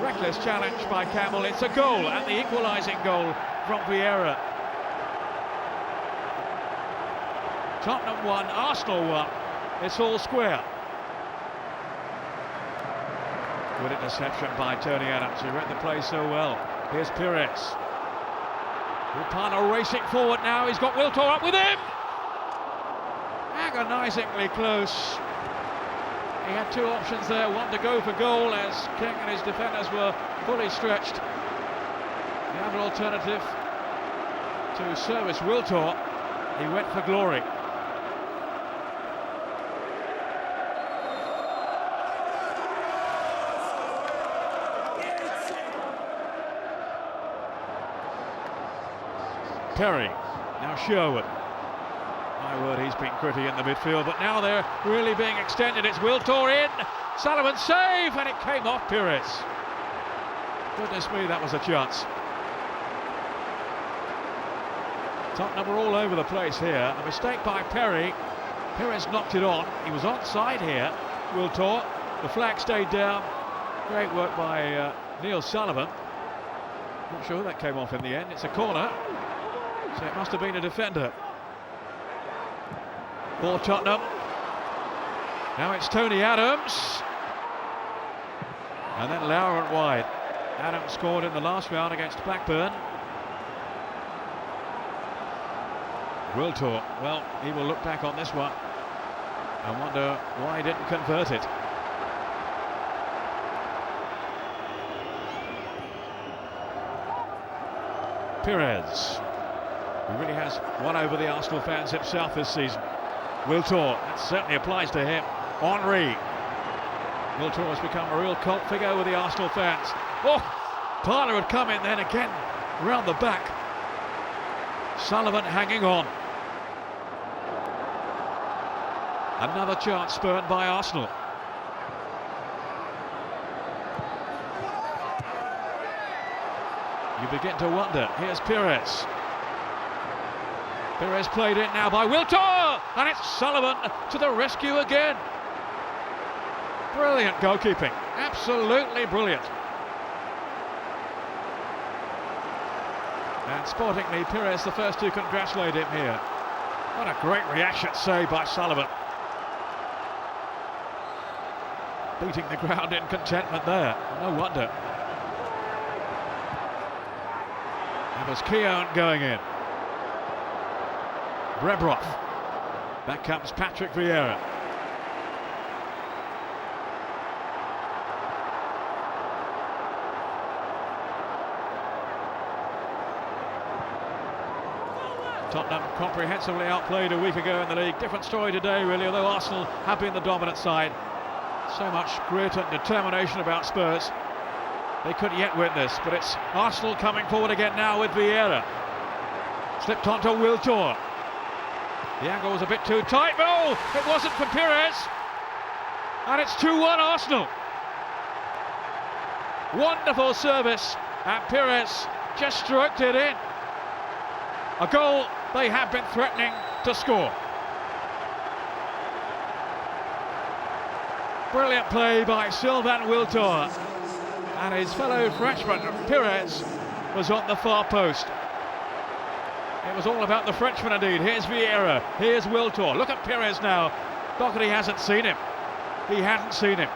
reckless challenge by Campbell. It's a goal, and the equalising goal from Vieira. Tottenham 1, Arsenal 1. It's all square. Good interception by Tony Adams, who read the play so well. Here's Pires. Parler racing forward now. He's got Wiltor up with him. Agonisingly close. He had two options there, one to go for goal as King and his defenders were fully stretched. The other alternative to service Wiltor, he went for glory. Perry, now Sherwood. My word, he's been gritty in the midfield, but now they're really being extended. It's Wiltor in, Sullivan save, and it came off Pires. Goodness me, that was a chance. Tottenham were all over the place here. A mistake by Perry. Pires knocked it on. He was onside here, Wiltor. The flag stayed down. Great work by Neil Sullivan. Not sure that came off in the end. It's a corner. So it must have been a defender for Tottenham. Now it's Tony Adams. And then Lauren wide. Adams scored in the last round against Blackburn. Wiltor, well, he will look back on this one and wonder why he didn't convert it. Pires, who really has won over the Arsenal fans himself this season. Wiltor, that certainly applies to him. Henry. Wiltor has become a real cult figure with the Arsenal fans. Oh, Parler had come in then again, round the back. Sullivan hanging on. Another chance spurned by Arsenal. You begin to wonder. Here's Pires. Pires played in now by Wiltor, and it's Sullivan to the rescue again. Brilliant goalkeeping, absolutely brilliant. And sportingly, Pires the first to congratulate him here. What a great reaction save by Sullivan. Beating the ground in contentment there, no wonder. That was Keown going in. Brebrov. Back comes Patrick Vieira. Tottenham comprehensively outplayed a week ago in the league. Different story today, really, although Arsenal have been the dominant side. So much grit and determination about Spurs. They couldn't yet win this, but it's Arsenal coming forward again now with Vieira. Slipped onto Wiltor. The angle was a bit too tight. No, it wasn't for Pires. And it's 2-1 Arsenal. Wonderful service, and Pires just stroked it in. A goal they have been threatening to score. Brilliant play by Sylvain Wiltord. And his fellow Frenchman, Pires, was on the far post. It was all about the Frenchman indeed. Here's Vieira, here's Wiltord. Look at Pires now. Doherty hasn't seen him. He hadn't seen him.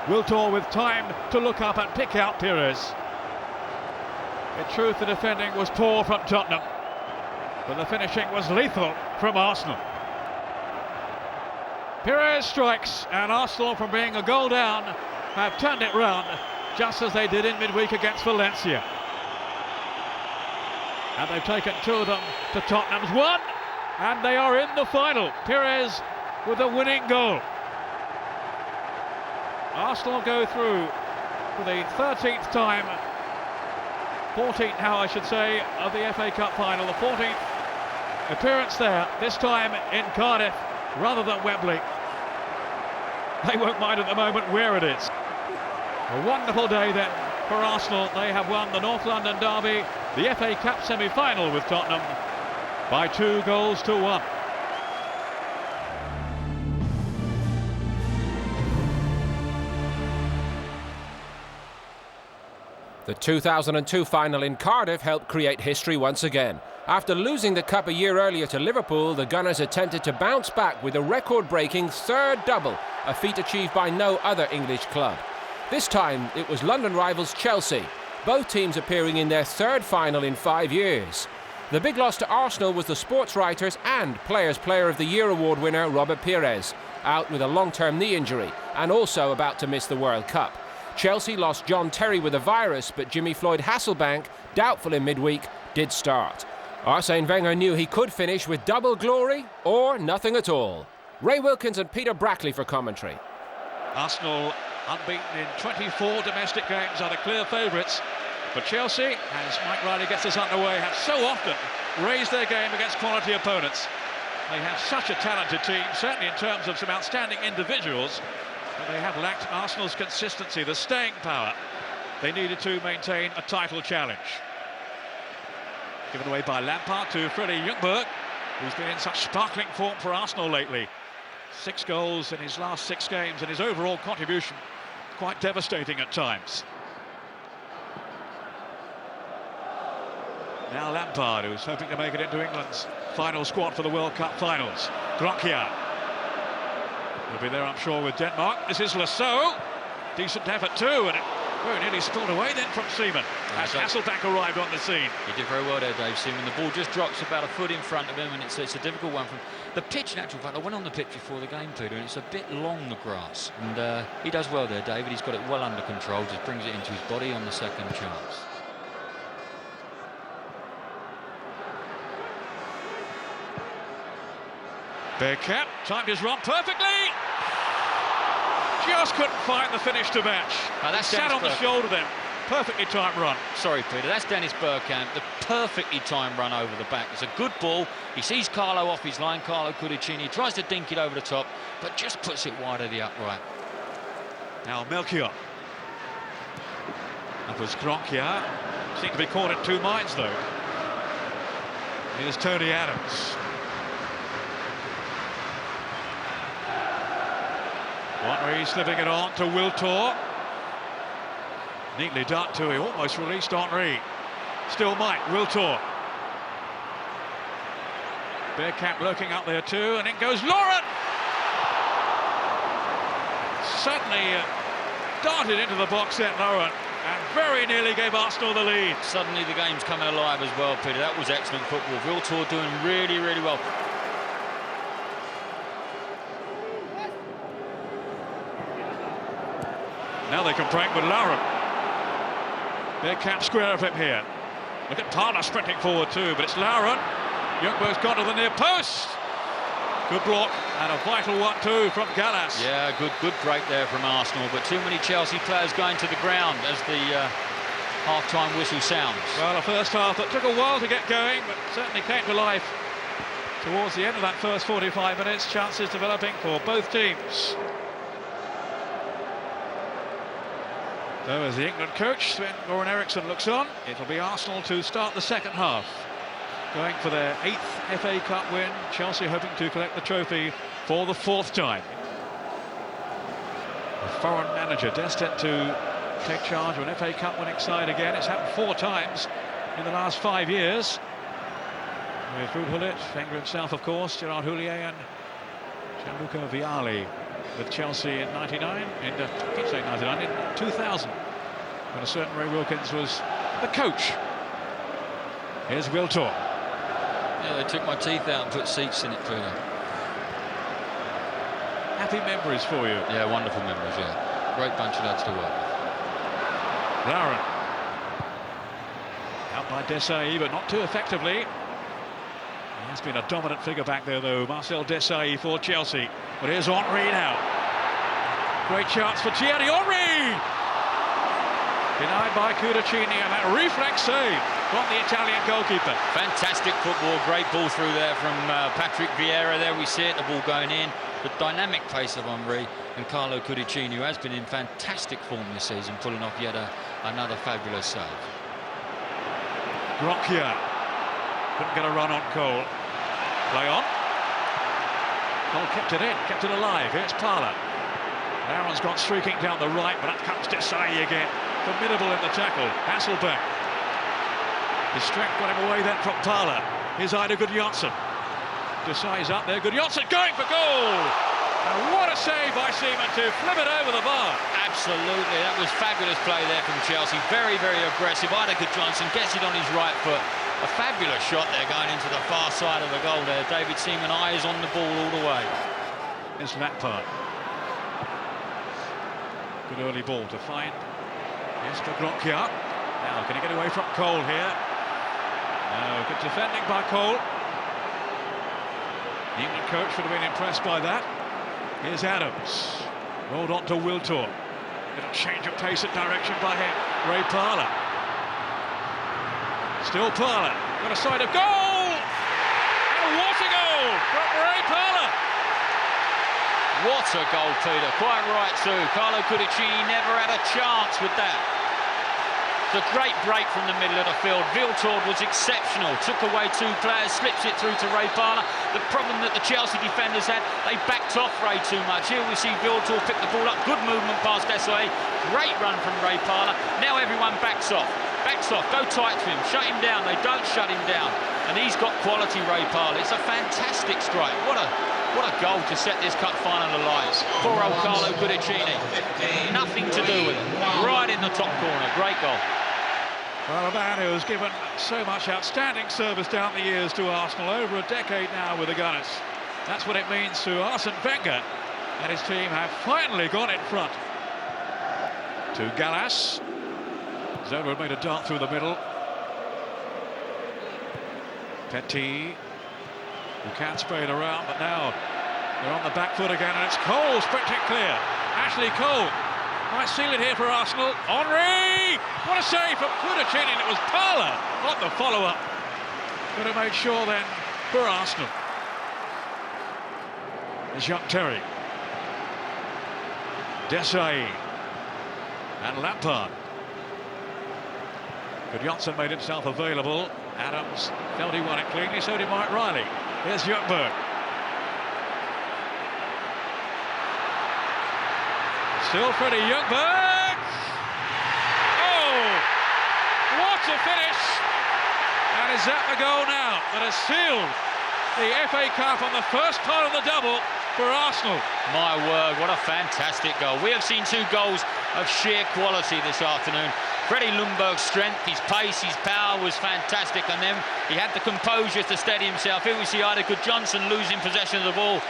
Wiltord with time to look up and pick out Pires. In truth, the defending was poor from Tottenham, but the finishing was lethal from Arsenal. Pires strikes, and Arsenal, from being a goal down, have turned it round, just as they did in midweek against Valencia. And they've taken 2 of them to Tottenham's 1, and they are in the final. Pires with the winning goal. Arsenal go through for the 13th time, 14th now I should say, of the FA Cup final, the 14th appearance there, this time in Cardiff rather than Wembley. They won't mind at the moment where it is. A wonderful day then for Arsenal. They have won the North London derby, the FA Cup semi-final with Tottenham, by 2-1. The 2002 final in Cardiff helped create history once again. After losing the cup a year earlier to Liverpool, the Gunners attempted to bounce back with a record-breaking 3rd double, a feat achieved by no other English club. This time it was London rivals Chelsea, both teams appearing in their 3rd final in 5 years. The big loss to Arsenal was the sports writers and Players' Player of the Year award winner Robert Pires, out with a long-term knee injury and also about to miss the World Cup. Chelsea lost John Terry with a virus, but Jimmy Floyd Hasselbank, doubtful in midweek, did start. Arsene Wenger knew he could finish with double glory or nothing at all. Ray Wilkins and Peter Brackley for commentary. Arsenal, unbeaten in 24 domestic games, are the clear favourites. But Chelsea, as Mike Riley gets us underway, have so often raised their game against quality opponents. They have such a talented team, certainly in terms of some outstanding individuals, but they have lacked Arsenal's consistency, the staying power they needed to maintain a title challenge. Given away by Lampard to Freddie Ljungberg, who's been in such sparkling form for Arsenal lately. 6 goals in his last 6 games, and his overall contribution quite devastating at times. Now Lampard, who's hoping to make it into England's final squad for the World Cup finals. Kroenke will be there, I'm sure, with Denmark. This is Lasso. Decent effort too, and it very nearly spilled away then from Seaman as Hasselbank arrived on the scene. He did very well there, Dave Seaman. The ball just drops about a foot in front of him, and it's a difficult one. From the pitch, in actual fact, I went on the pitch before the game, Peter, and it's a bit long, the grass. And he does well there, David. He's got it well under control, just brings it into his body on the second chance. Bergkamp timed his run perfectly. Just couldn't find the finish to match. That's sat on the shoulder then. Perfectly timed run. Sorry, Peter, that's Dennis Bergkamp. The perfectly timed run over the back. It's a good ball. He sees Carlo off his line, Carlo Cudicini, tries to dink it over the top, but just puts it wide of the upright. Now Melchior. That was Kroenke. Seemed to be caught in 2 minds though. Here's Tony Adams. Henry slipping it on to Wiltord. Neatly done too, he almost released Henry. Still Mike, Wiltord. Bergkamp lurking up there too, and in goes Lauren! Suddenly darted into the box set, Lauren, and very nearly gave Arsenal the lead. Suddenly the game's coming alive as well, Peter. That was excellent football. Wiltord doing really, really well. Now they can prank with Lauren. Bergkamp square of him here. Look at Parler sprinting forward too, but it's Lauren. Ljungberg's gone to the near post. Good block and a vital one too from Gallas. Yeah, good break there from Arsenal, but too many Chelsea players going to the ground as the half-time whistle sounds. Well, a first half that took a while to get going, but certainly came to life towards the end of that first 45 minutes. Chances developing for both teams. So as the England coach, Sven-Göran Eriksson, looks on, it'll be Arsenal to start the second half. Going for their 8th FA Cup win, Chelsea hoping to collect the trophy for the 4th time. A foreign manager destined to take charge of an FA Cup winning side again. It's happened 4 times in the last 5 years. With Ruud Gullit, Wenger himself, of course, Gerard Houllier and Gianluca Vialli with Chelsea in 99, I keep saying 99, in 2000, when a certain Ray Wilkins was the coach. Here's Wiltord. Yeah, they took my teeth out and put seats in it for them. Happy memories for you. Yeah, wonderful memories, yeah. Great bunch of lads to work with. Lauren. Out by Desailly, but not too effectively. He has been a dominant figure back there, though, Marcel Desailly for Chelsea. But here's Henry now. Great chance for Thierry Henry! Denied by Cudicini, and that reflex save from the Italian goalkeeper. Fantastic football, great ball through there from Patrick Vieira. There we see it, the ball going in. The dynamic pace of Henry and Carlo Cudicini, who has been in fantastic form this season, pulling off yet another fabulous save. Grocchia couldn't get a run on Cole. Play on. Cole kept it in, kept it alive. Here's Parler. Aaron's gone streaking down the right, but up comes Desailly again. Formidable in the tackle. Hasselbeck. His strength got him away then from Parler. Here's Eidur Gudjohnsen. Desailly's up there. Gudjohnsen going for goal. And what a save by Seaman to flip it over the bar. Absolutely, that was fabulous play there from Chelsea. Very, very aggressive. Eidur Gudjohnsen gets it on his right foot. A fabulous shot there going into the far side of the goal there. David Seaman, eyes on the ball all the way. Here's Lampard. Good early ball to find. Here's Grocchia. Now, can he get away from Cole here? No, good defending by Cole. The England coach would have been impressed by that. Here's Adams. Rolled on to Wiltord. Little change of pace and direction by him. Ray Parler. Still Parler. Got a side of goal! And what a goal from Ray Parler! What a goal, Peter. Quite right, too. Carlo Cudicini never had a chance with that. The great break from the middle of the field. Wiltord was exceptional. Took away 2 players, slips it through to Ray Parler. The problem that the Chelsea defenders had, they backed off Ray too much. Here we see Wiltord pick the ball up. Good movement past Desailly. Great run from Ray Parler. Now everyone backs off. Backs off. Go tight to him. Shut him down. They don't shut him down. And he's got quality, Ray Parler. It's a fantastic strike. What a goal to set this cup final alive. Poor old Carlo Cudicini. Nothing to do with it. Right in the top corner. Great goal. Well, a man who has given so much outstanding service down the years to Arsenal, over a decade now with the Gunners. That's what it means to Arsene Wenger, and his team have finally got in front. To Gallas. Zola made a dart through the middle. Petit, who can spray it around, but now they're on the back foot again, and it's Cole sprinting clear. Ashley Cole might seal it here for Arsenal. Henry! What a save from Cudicini, and it was Parler, not the follow-up. Going to make sure then for Arsenal. There's Young Terry. Desailly. And Lampard. Gudjohnsen made himself available. Adams felt he won it cleanly, so did Mike Riley. Here's Ljungberg. Still Freddie Ljungberg. Oh, what a finish! And is that the goal now that has sealed the FA Cup on the first part of the double for Arsenal? My word, what a fantastic goal. We have seen 2 goals of sheer quality this afternoon. Freddie Ljungberg's strength, his pace, his power was fantastic, and then he had the composure to steady himself. Here we see Eidur Gudjohnsen losing possession of the ball.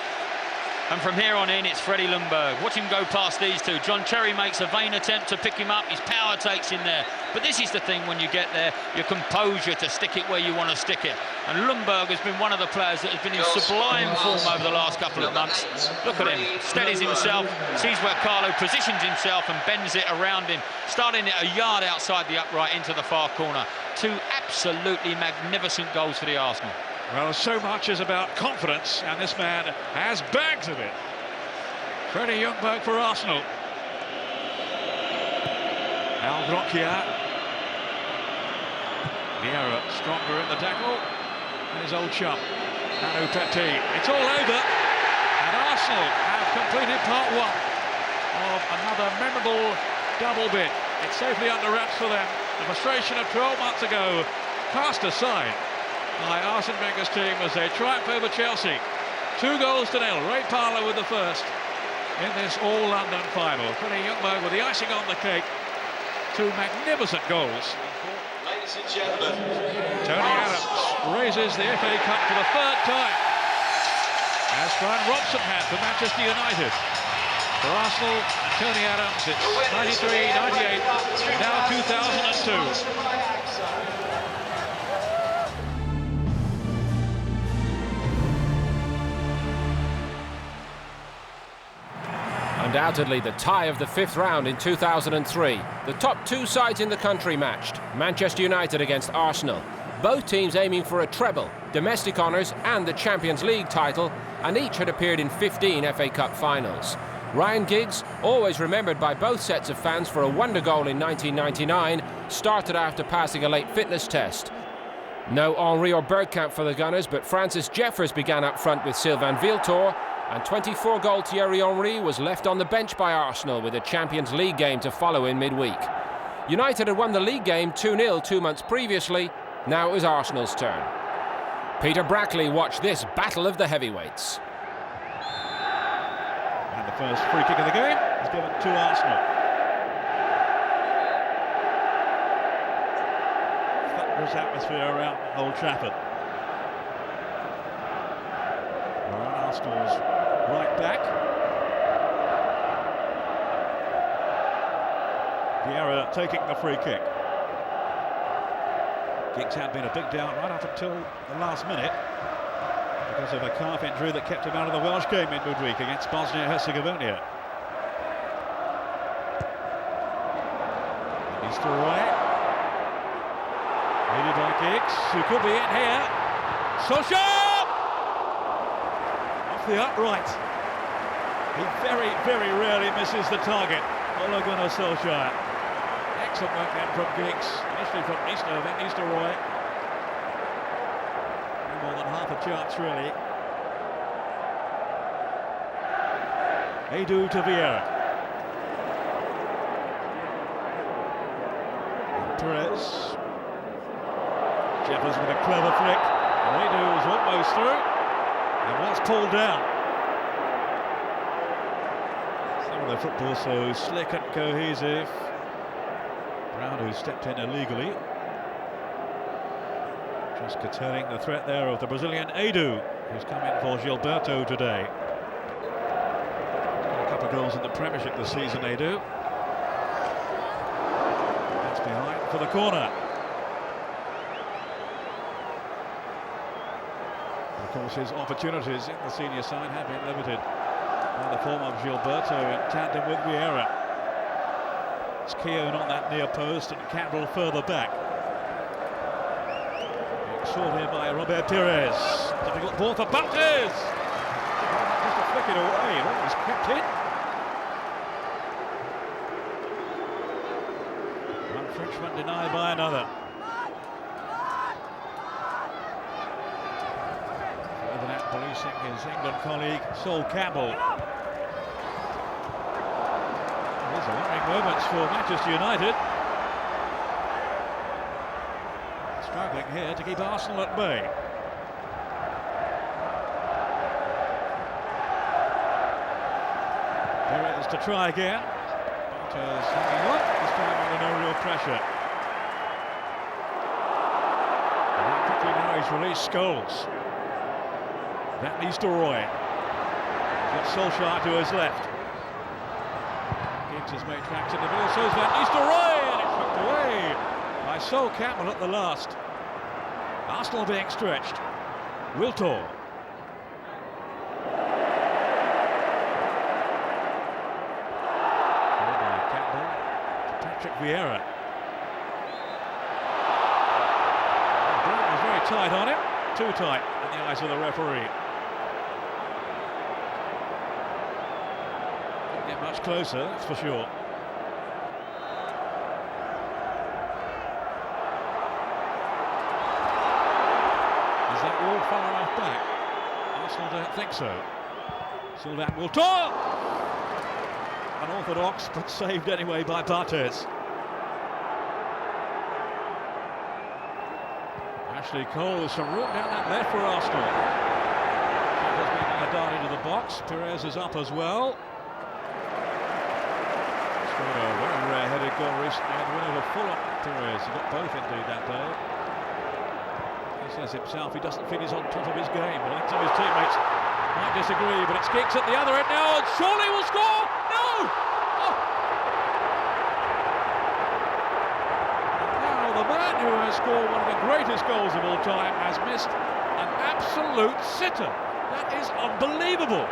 And from here on in, it's Freddie Ljungberg. Watch him go past these 2. John Terry makes a vain attempt to pick him up. His power takes him there. But this is the thing when you get there, your composure to stick it where you want to stick it. And Ljungberg has been one of the players that has been in sublime form over the last couple of months. Look at him, steadies himself, sees where Carlo positions himself and bends it around him, starting it a yard outside the upright into the far corner. 2 absolutely magnificent goals for the Arsenal. Well, so much is about confidence, and this man has bags of it. Freddie Ljungberg for Arsenal. Al Grocchia. Vieira stronger in the tackle. And his old chum, Manu Petit. It's all over. And And Arsenal have completed part one of another memorable double bid. It's safely under wraps for them. The frustration of 12 months ago cast aside by Arsene Wenger's team as they triumph over Chelsea. 2 goals to nil. Ray Parlour with the first in this all-London final. Freddie Ljungberg with the icing on the cake. 2 magnificent goals. Ladies and gentlemen, Tony Adams raises the FA Cup for the 3rd time, as Brian Robson had for Manchester United. For Arsenal and Tony Adams, it's 93, 98, and now 2002. Undoubtedly the tie of the 5th round in 2003. The top 2 sides in the country matched. Manchester United against Arsenal. Both teams aiming for a treble, domestic honours and the Champions League title, and each had appeared in 15 FA Cup finals. Ryan Giggs, always remembered by both sets of fans for a wonder goal in 1999, started after passing a late fitness test. No Henry or Bergkamp for the Gunners, but Francis Jeffers began up front with Sylvain Wiltord, and 24-goal Thierry Henry was left on the bench by Arsenal with a Champions League game to follow in midweek. United had won the league game 2-0 2 months previously. Now it was Arsenal's turn. Peter Brackley watched this battle of the heavyweights. And the first free kick of the game is given to Arsenal. Thunderous atmosphere around Old Trafford. Arsenal's right back. Vieira taking the free kick. Giggs had been a big doubt right up until the last minute because of a calf injury that kept him out of the Welsh game in midweek against Bosnia-Herzegovina. He's still right. Leaded by Giggs, who could be in here. Solskjaer! Off the upright. He very, very rarely misses the target. Ole Gunnar Solskjaer. Excellent work then from Giggs. Initially from Easter, then Easterroy. No more than half a chance, really. Edu to Vieira. Perez. Jeffers with a clever flick. Edu was almost through and was pulled down. Some of the football so slick and cohesive. Brown, who stepped in illegally, just curtailing the threat there of the Brazilian Edu, who's come in for Gilberto today. Got a couple of goals in the Premiership this season, Edu. That's behind for the corner. Of course, his opportunities in the senior side have been limited by the form of Gilberto in tandem with Vieira. It's Keown on that near post and Campbell further back. Being sought here by Robert Pires. Difficult ball for Barthez. Just to flick it away, it almost crept in. One Frenchman denied by another. Further out policing his England colleague Sol Campbell. These are worrying moments for Manchester United. Struggling here to keep Arsenal at bay. There it is to try again. Barthez hanging on, this time under no real pressure. And how quickly now he's released Scholes. That needs to Roy. He's got Solskjaer to his left. Giggs has made tracks in the middle, so is Van Nistelrooy, and it's knocked away by Sol Campbell at the last. Arsenal being stretched. Wiltord. By Campbell to Patrick Vieira. Brown was very tight on him, too tight in the eyes of the referee. Much closer, that's for sure. Is that wall far enough back? Arsenal don't think so. Sylvain Wiltord! Unorthodox, but saved anyway by Barthez. Ashley Cole, there's some room down that left for Arsenal. Shepherd's making a dart into the box. Perez is up as well. Scored a very rare-headed goal recently and win over Fulham. Perez, he got both indeed that day. He says himself he doesn't feel he's on top of his game. I think some of his teammates might disagree, but it's Giggs at the other end now, and surely will score! No! Oh. Now the man who has scored one of the greatest goals of all time has missed an absolute sitter. That is unbelievable.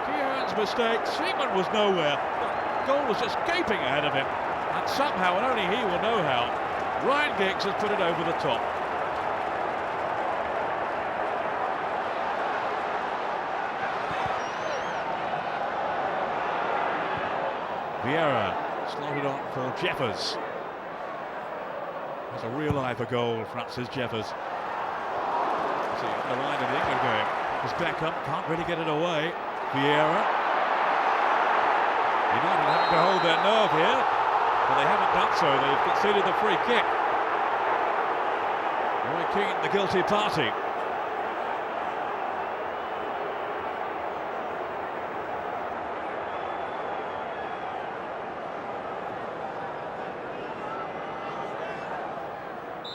Keown's mistake, Seaman was nowhere. The goal was just gaping ahead of him, and somehow, and only he will know how, Ryan Giggs has put it over the top. Vieira slotted on for Jeffers. That's a real eye for goal, Francis Jeffers. See the line of the England game. As Beckham can't really get it away. Vieira. United having to hold their nerve here, but they haven't done so. They've conceded the free kick. Roy Keane, the guilty party.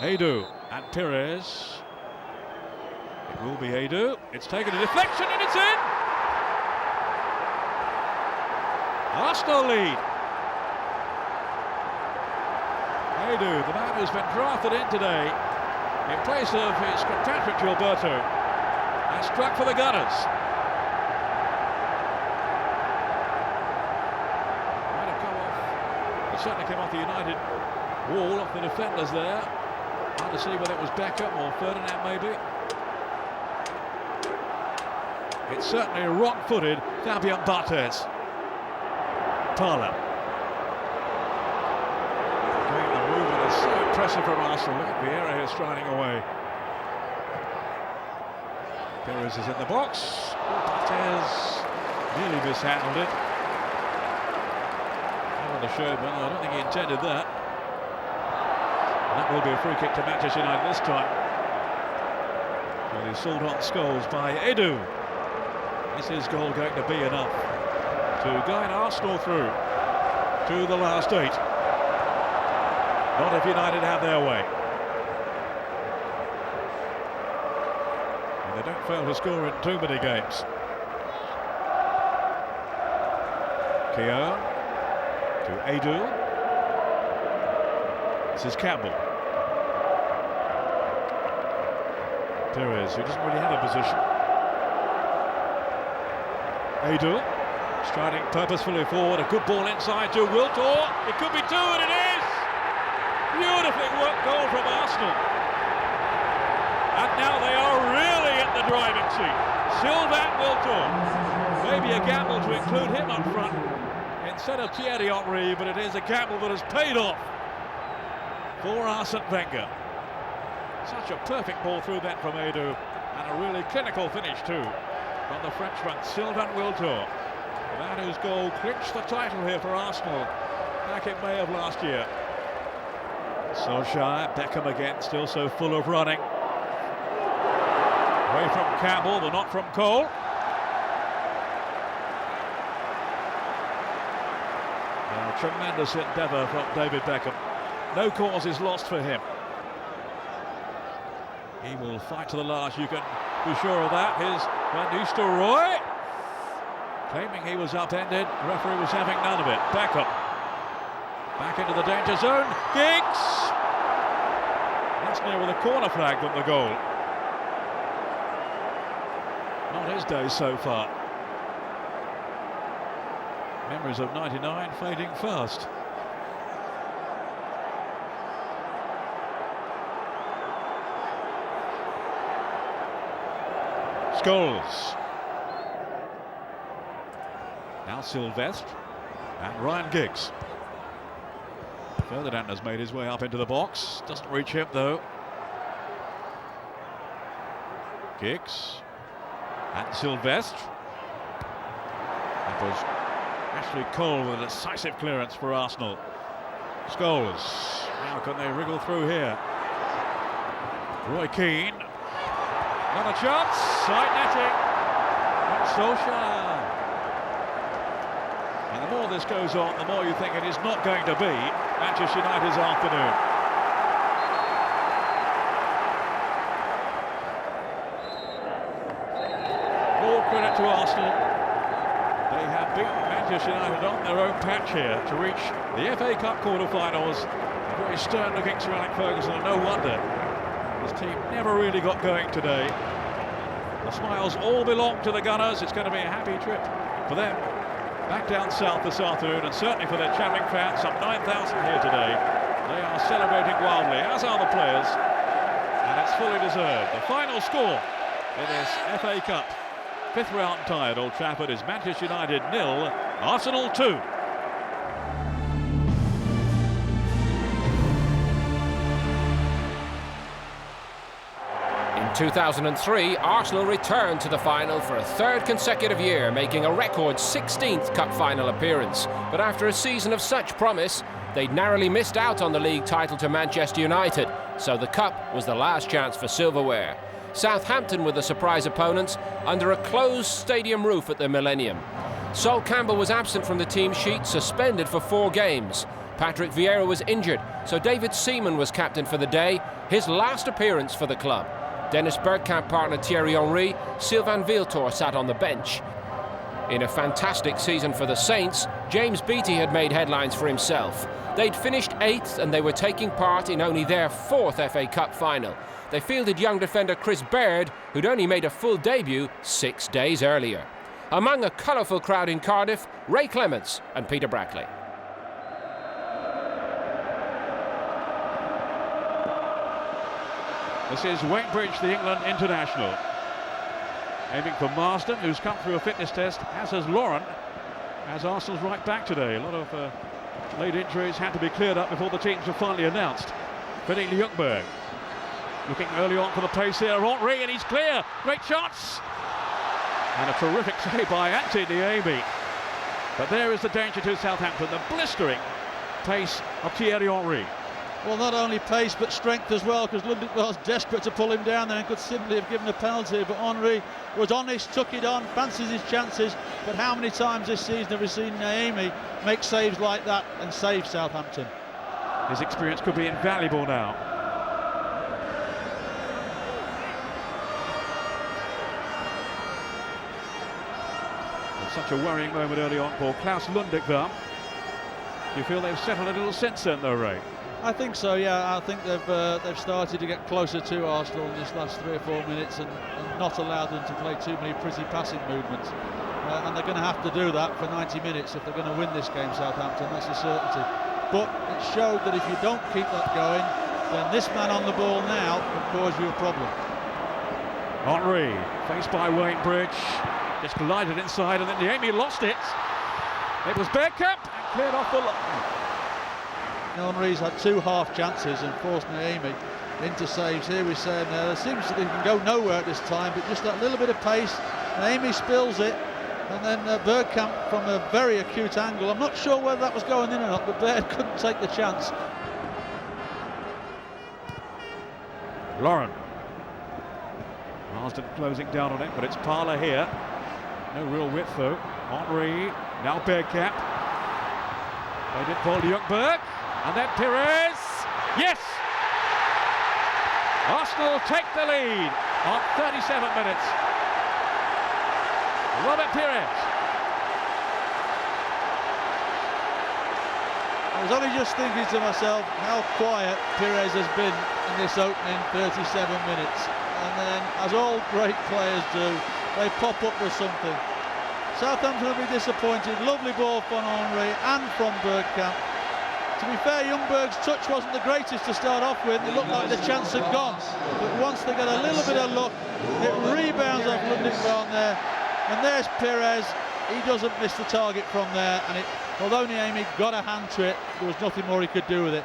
Edu and Perez. It will be Edu. It's taken a deflection and it's in! Arsenal lead. Edu, the man who's been drafted in today in place of his compatriot Gilberto, has struck for the Gunners. Might have come off. It certainly came off the United wall, off the defenders there. Hard to see whether it was Beckham or Ferdinand, maybe. It's certainly wrong-footed Fabian Barthez. Parla. The movement is so impressive from Arsenal. Look at Vieira here striding away. Perez is in the box. Barthez nearly mishandled it. I want to show, but I don't think he intended that. That will be a free kick to Manchester United this time. Well, he's sold on Scholes by Edu. Is his goal going to be enough to guide Arsenal through to the last 8? Not if United have their way. And they don't fail to score in too many games. Keown to Edu. This is Campbell. Perez, who doesn't really have a position. Edu, striding purposefully forward, a good ball inside to Wiltord. It could be 2, and it is! Beautifully worked goal from Arsenal. And now they are really in the driving seat. Sylvain Wiltord. Maybe a gamble to include him up front instead of Thierry Henry, but it is a gamble that has paid off for Arsene Wenger. Such a perfect ball through that from Edu, and a really clinical finish too from the Frenchman Sylvain Wiltord. The man whose goal clinched the title here for Arsenal back in May of last year. Solskjaer, Beckham again, still so full of running. Away from Campbell, but not from Cole. A tremendous endeavour from David Beckham. No cause is lost for him. He will fight to the last, you can be sure of that. Here's Van Nistelrooy, claiming he was upended. The referee was having none of it. Beckham back into the danger zone. Giggs! That's nearer the corner flag than the goal. Not his day so far. Memories of '99 fading fast. Scholes. Now Sylvestre and Ryan Giggs. Ferdinand has made his way up into the box. Doesn't reach him though. Giggs. And Sylvestre. That was Ashley Cole with a decisive clearance for Arsenal. Scholes. How can they wriggle through here? Roy Keane. Another chance. Side netting. And Solskjaer. And the more this goes on, the more you think it is not going to be Manchester United's afternoon. All credit to Arsenal. They have beaten Manchester United on their own patch here to reach the FA Cup quarter-finals. A very stern-looking Sir Alex Ferguson, and no wonder. His team never really got going today. The smiles all belong to the Gunners. It's going to be a happy trip for them back down south this afternoon, and certainly for their travelling fans, some 9,000 here today. They are celebrating wildly, as are the players, and it's fully deserved. The final score in this FA Cup fifth round tie at Old Trafford is Manchester United 0, Arsenal 2. In 2003, Arsenal returned to the final for a third consecutive year, making a record 16th cup final appearance. But after a season of such promise, they'd narrowly missed out on the league title to Manchester United, so the cup was the last chance for silverware. Southampton were the surprise opponents under a closed stadium roof at the Millennium. Sol Campbell was absent from the team sheet, suspended for 4 games. Patrick Vieira was injured, so David Seaman was captain for the day, his last appearance for the club. Dennis Bergkamp partner Thierry Henry, Sylvain Wiltord sat on the bench. In a fantastic season for the Saints, James Beattie had made headlines for himself. They'd finished 8th and they were taking part in only their 4th FA Cup final. They fielded young defender Chris Baird, who'd only made a full debut 6 days earlier. Among a colourful crowd in Cardiff, Ray Clements and Peter Brackley. This is Wayne Bridge, the England international. Aiming for Marsden, who's come through a fitness test, as has Lauren, as Arsenal's right back today. A lot of late injuries had to be cleared up before the teams were finally announced. Fitting Ljungberg. Looking early on for the pace here, Henry, and he's clear. Great shots! And a terrific save by Ante Niemi. But there is the danger to Southampton, the blistering pace of Thierry Henry. Well, not only pace but strength as well, because Ludwig was desperate to pull him down there and could simply have given a penalty, but Henry was honest, took it on, fancies his chances. But how many times this season have we seen Niemi make saves like that and save Southampton? His experience could be invaluable now. Such a worrying moment early on for Klaus Lundekvam. Do you feel they've settled a little since then, though, Ray? I think so, yeah. I think they've started to get closer to Arsenal in this last 3 or 4 minutes and not allowed them to play too many pretty passing movements. And they're going to have to do that for 90 minutes if they're going to win this game, Southampton. That's a certainty. But it showed that if you don't keep that going, then this man on the ball now can cause you a problem. Henry, faced by Wayne Bridge. Just glided inside, and then Niemi lost it. It was Bergkamp, cleared off the line. Henry's had 2 half chances and forced Niemi into saves. Here we're saying there seems that he can go nowhere at this time, but just that little bit of pace. Niemi spills it, and then Bergkamp from a very acute angle. I'm not sure whether that was going in or not, but Baird couldn't take the chance. Lauren. Marsden closing down on it, but it's Parler here. No real width though. Henry, now Bergkamp. They did Paul Ljungberg, and then Pires. Yes! Arsenal take the lead on 37 minutes. Robert Pires. I was only just thinking to myself how quiet Pires has been in this opening 37 minutes. And then, as all great players do, they pop up with something. Southampton will be disappointed. Lovely ball from Henry and from Bergkamp. To be fair, Ljungberg's touch wasn't the greatest to start off with. It looked like the chance had gone. But once they get a little bit of luck, it rebounds off Lundekvam there. And there's Pires. He doesn't miss the target from there. And although Niemi got a hand to it, there was nothing more he could do with it.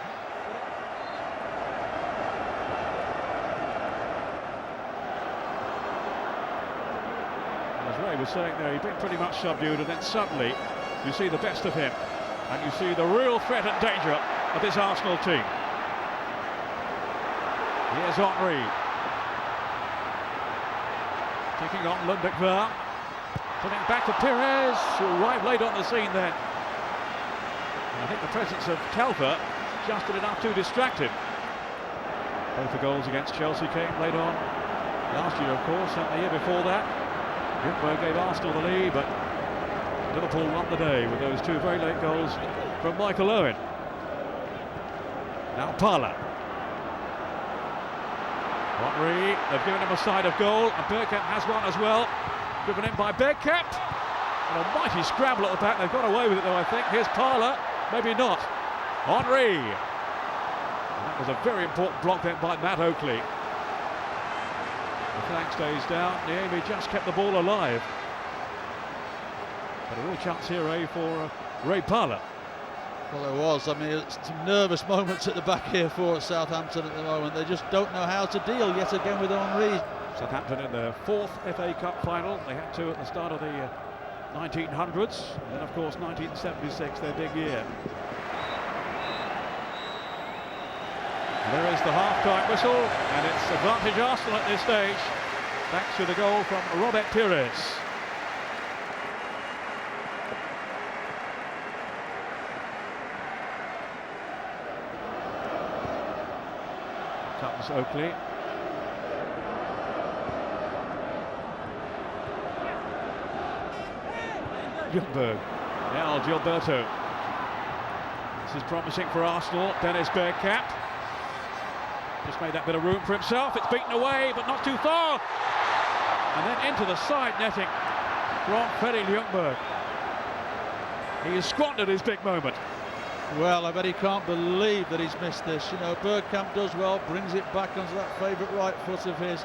was saying there, he'd been pretty much subdued, and then suddenly you see the best of him, and you see the real threat and danger of this Arsenal team. Here's Henry. Taking on Lundekvar. Putting it back to Pires, who arrived late on the scene then. And I think the presence of Telfer just did enough to distract him. Both the goals against Chelsea came late on last year, of course, and the year before that. Ljungberg gave Arsenal the lead, but Liverpool won the day with those two very late goals from Michael Owen. Now Parla. Henry, they've given him a side of goal, and Bergkamp has one as well. Driven in by Bergkamp. An almighty scramble at the back. They've got away with it though, I think. Here's Parla, maybe not. Henry. And that was a very important block then by Matt Oakley. The flank stays down. Niemi just kept the ball alive. But a real chance here, for Ray Parla. Well, there was. I mean, some nervous moments at the back here for Southampton at the moment. They just don't know how to deal yet again with Henry. Southampton in their 4th FA Cup final. They had 2 at the start of the 1900s. And then, of course, 1976, their big year. And there is the half-time whistle, and it's advantage Arsenal at this stage, thanks to the goal from Robert Pires. Comes Oakley. Ljungberg. Now Gilberto. This is promising for Arsenal. Dennis Bergkamp. Just made that bit of room for himself. It's beaten away, but not too far. And then into the side netting from Freddie Ljungberg. He has squandered his big moment. Well, I bet he can't believe that he's missed this. You know, Bergkamp does well, brings it back onto that favourite right foot of his.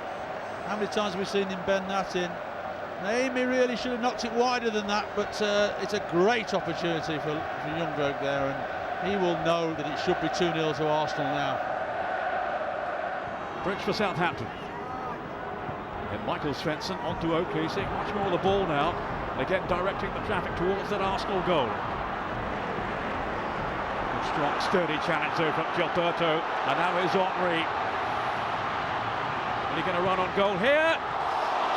How many times have we seen him bend that in? Niemi really should have knocked it wider than that, but it's a great opportunity for Ljungberg there, and he will know that it should be 2-0 to Arsenal now. Bridge for Southampton. Then Michael Svensson onto Oakley, seeing much more of the ball now, and again directing the traffic towards that Arsenal goal. Good, strong, sturdy challenge though from Gilberto, and now is Henry. Are he going to run on goal here?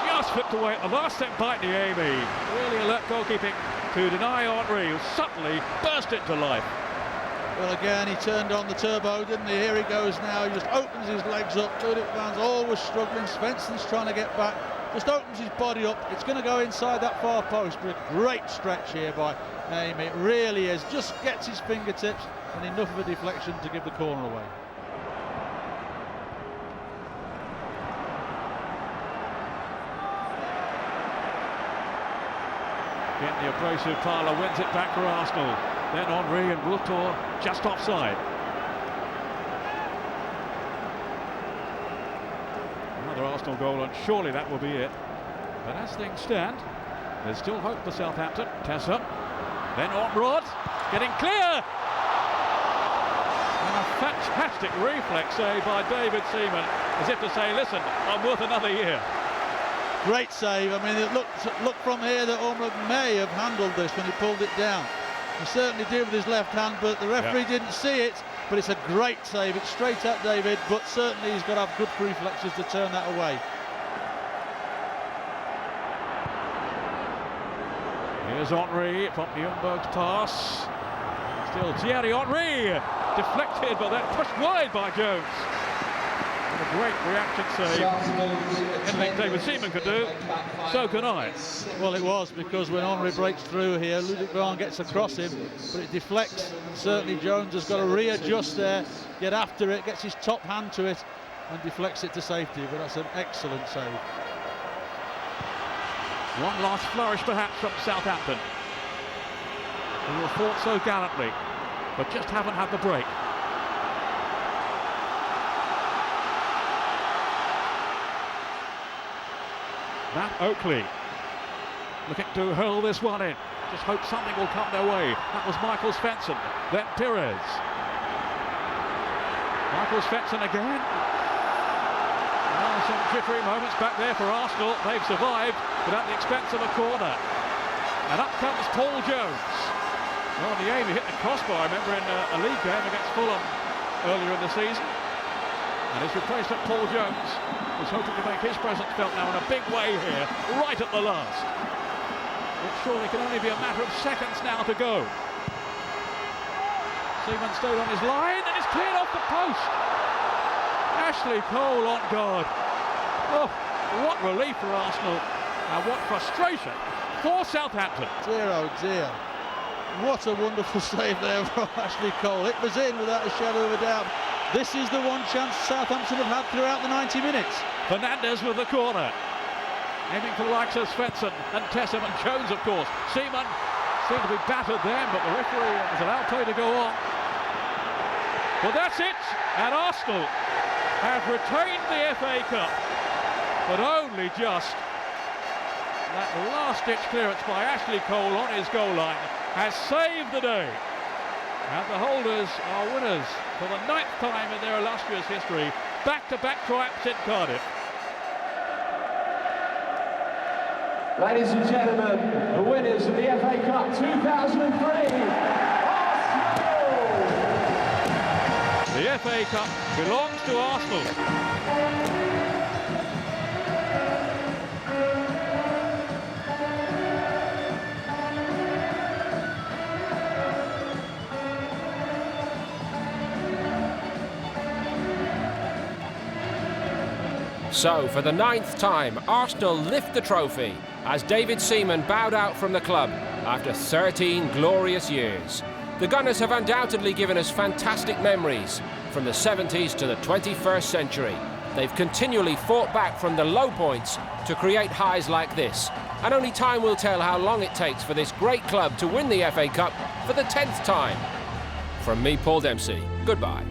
Just flipped away at the last step by Niemi. Really alert goalkeeping to deny Henry, who suddenly burst into life. Well, again, he turned on the turbo, didn't he? Here he goes now. He just opens his legs up. Ludekvan's always struggling. Svensson's trying to get back. Just opens his body up. It's going to go inside that far post, but a great stretch here by Niemi. It really is. Just gets his fingertips and enough of a deflection to give the corner away. Again, the abrasive Parla wins it back for Arsenal. Then Henry and Wiltor just offside. Another Arsenal goal, and surely that will be it. But as things stand, there's still hope for Southampton. Tessa, then Ortrod, getting clear! And a fantastic reflex save by David Seaman, as if to say, listen, I'm worth another year. Great save. I mean, it looked from here that Ormond may have handled this when he pulled it down. He certainly did with his left hand, but the referee didn't see it. But it's a great save. It's straight at David, but certainly he's got to have good reflexes to turn that away. Here's Henry from Ljungberg's pass. Still Thierry Henry, deflected, but then pushed wide by Jones. And a great reaction save. Anything David Seaman could do, so can I. Well, it was, because when Henry breaks through here, Ludekvar gets across him, but it deflects. And certainly Jones has got to readjust there, get after it, gets his top hand to it, and deflects it to safety. But that's an excellent save. One last flourish perhaps from Southampton, who have fought so gallantly, but just haven't had the break. Matt Oakley looking to hurl this one in. Just hope something will come their way. That was Michael Svensson, then Pires. Michael Svensson again. Some jittery moments back there for Arsenal. They've survived. but at the expense of a corner. And up comes Paul Jones. Well, the aim, he hit the crossbar, I remember, in a league game against Fulham earlier in the season. And his replacement, Paul Jones, was hoping to make his presence felt now in a big way here, right at the last. It surely can only be a matter of seconds now to go. Seaman stayed on his line and is cleared off the post. Ashley Cole on guard. Oh, what relief for Arsenal, and what frustration for Southampton. Dear, oh dear. What a wonderful save there from Ashley Cole. It was in without a shadow of a doubt. This is the one chance Southampton have had throughout the 90 minutes. Fernandez with the corner. Aiming for the likes of Svensson and Tessem and Jones, of course. Seaman seemed to be battered then, but the referee has allowed play to go on. Well, that's it, and Arsenal have retained the FA Cup, but only just. That last-ditch clearance by Ashley Cole on his goal line has saved the day. And the holders are winners for the 9th time in their illustrious history. Back-to-back triumphs in Cardiff. Ladies and gentlemen, the winners of the FA Cup 2003, Arsenal! The FA Cup belongs to Arsenal. So, for the 9th time, Arsenal lift the trophy as David Seaman bowed out from the club after 13 glorious years. The Gunners have undoubtedly given us fantastic memories from the 70s to the 21st century. They've continually fought back from the low points to create highs like this. And only time will tell how long it takes for this great club to win the FA Cup for the 10th time. From me, Paul Dempsey, goodbye.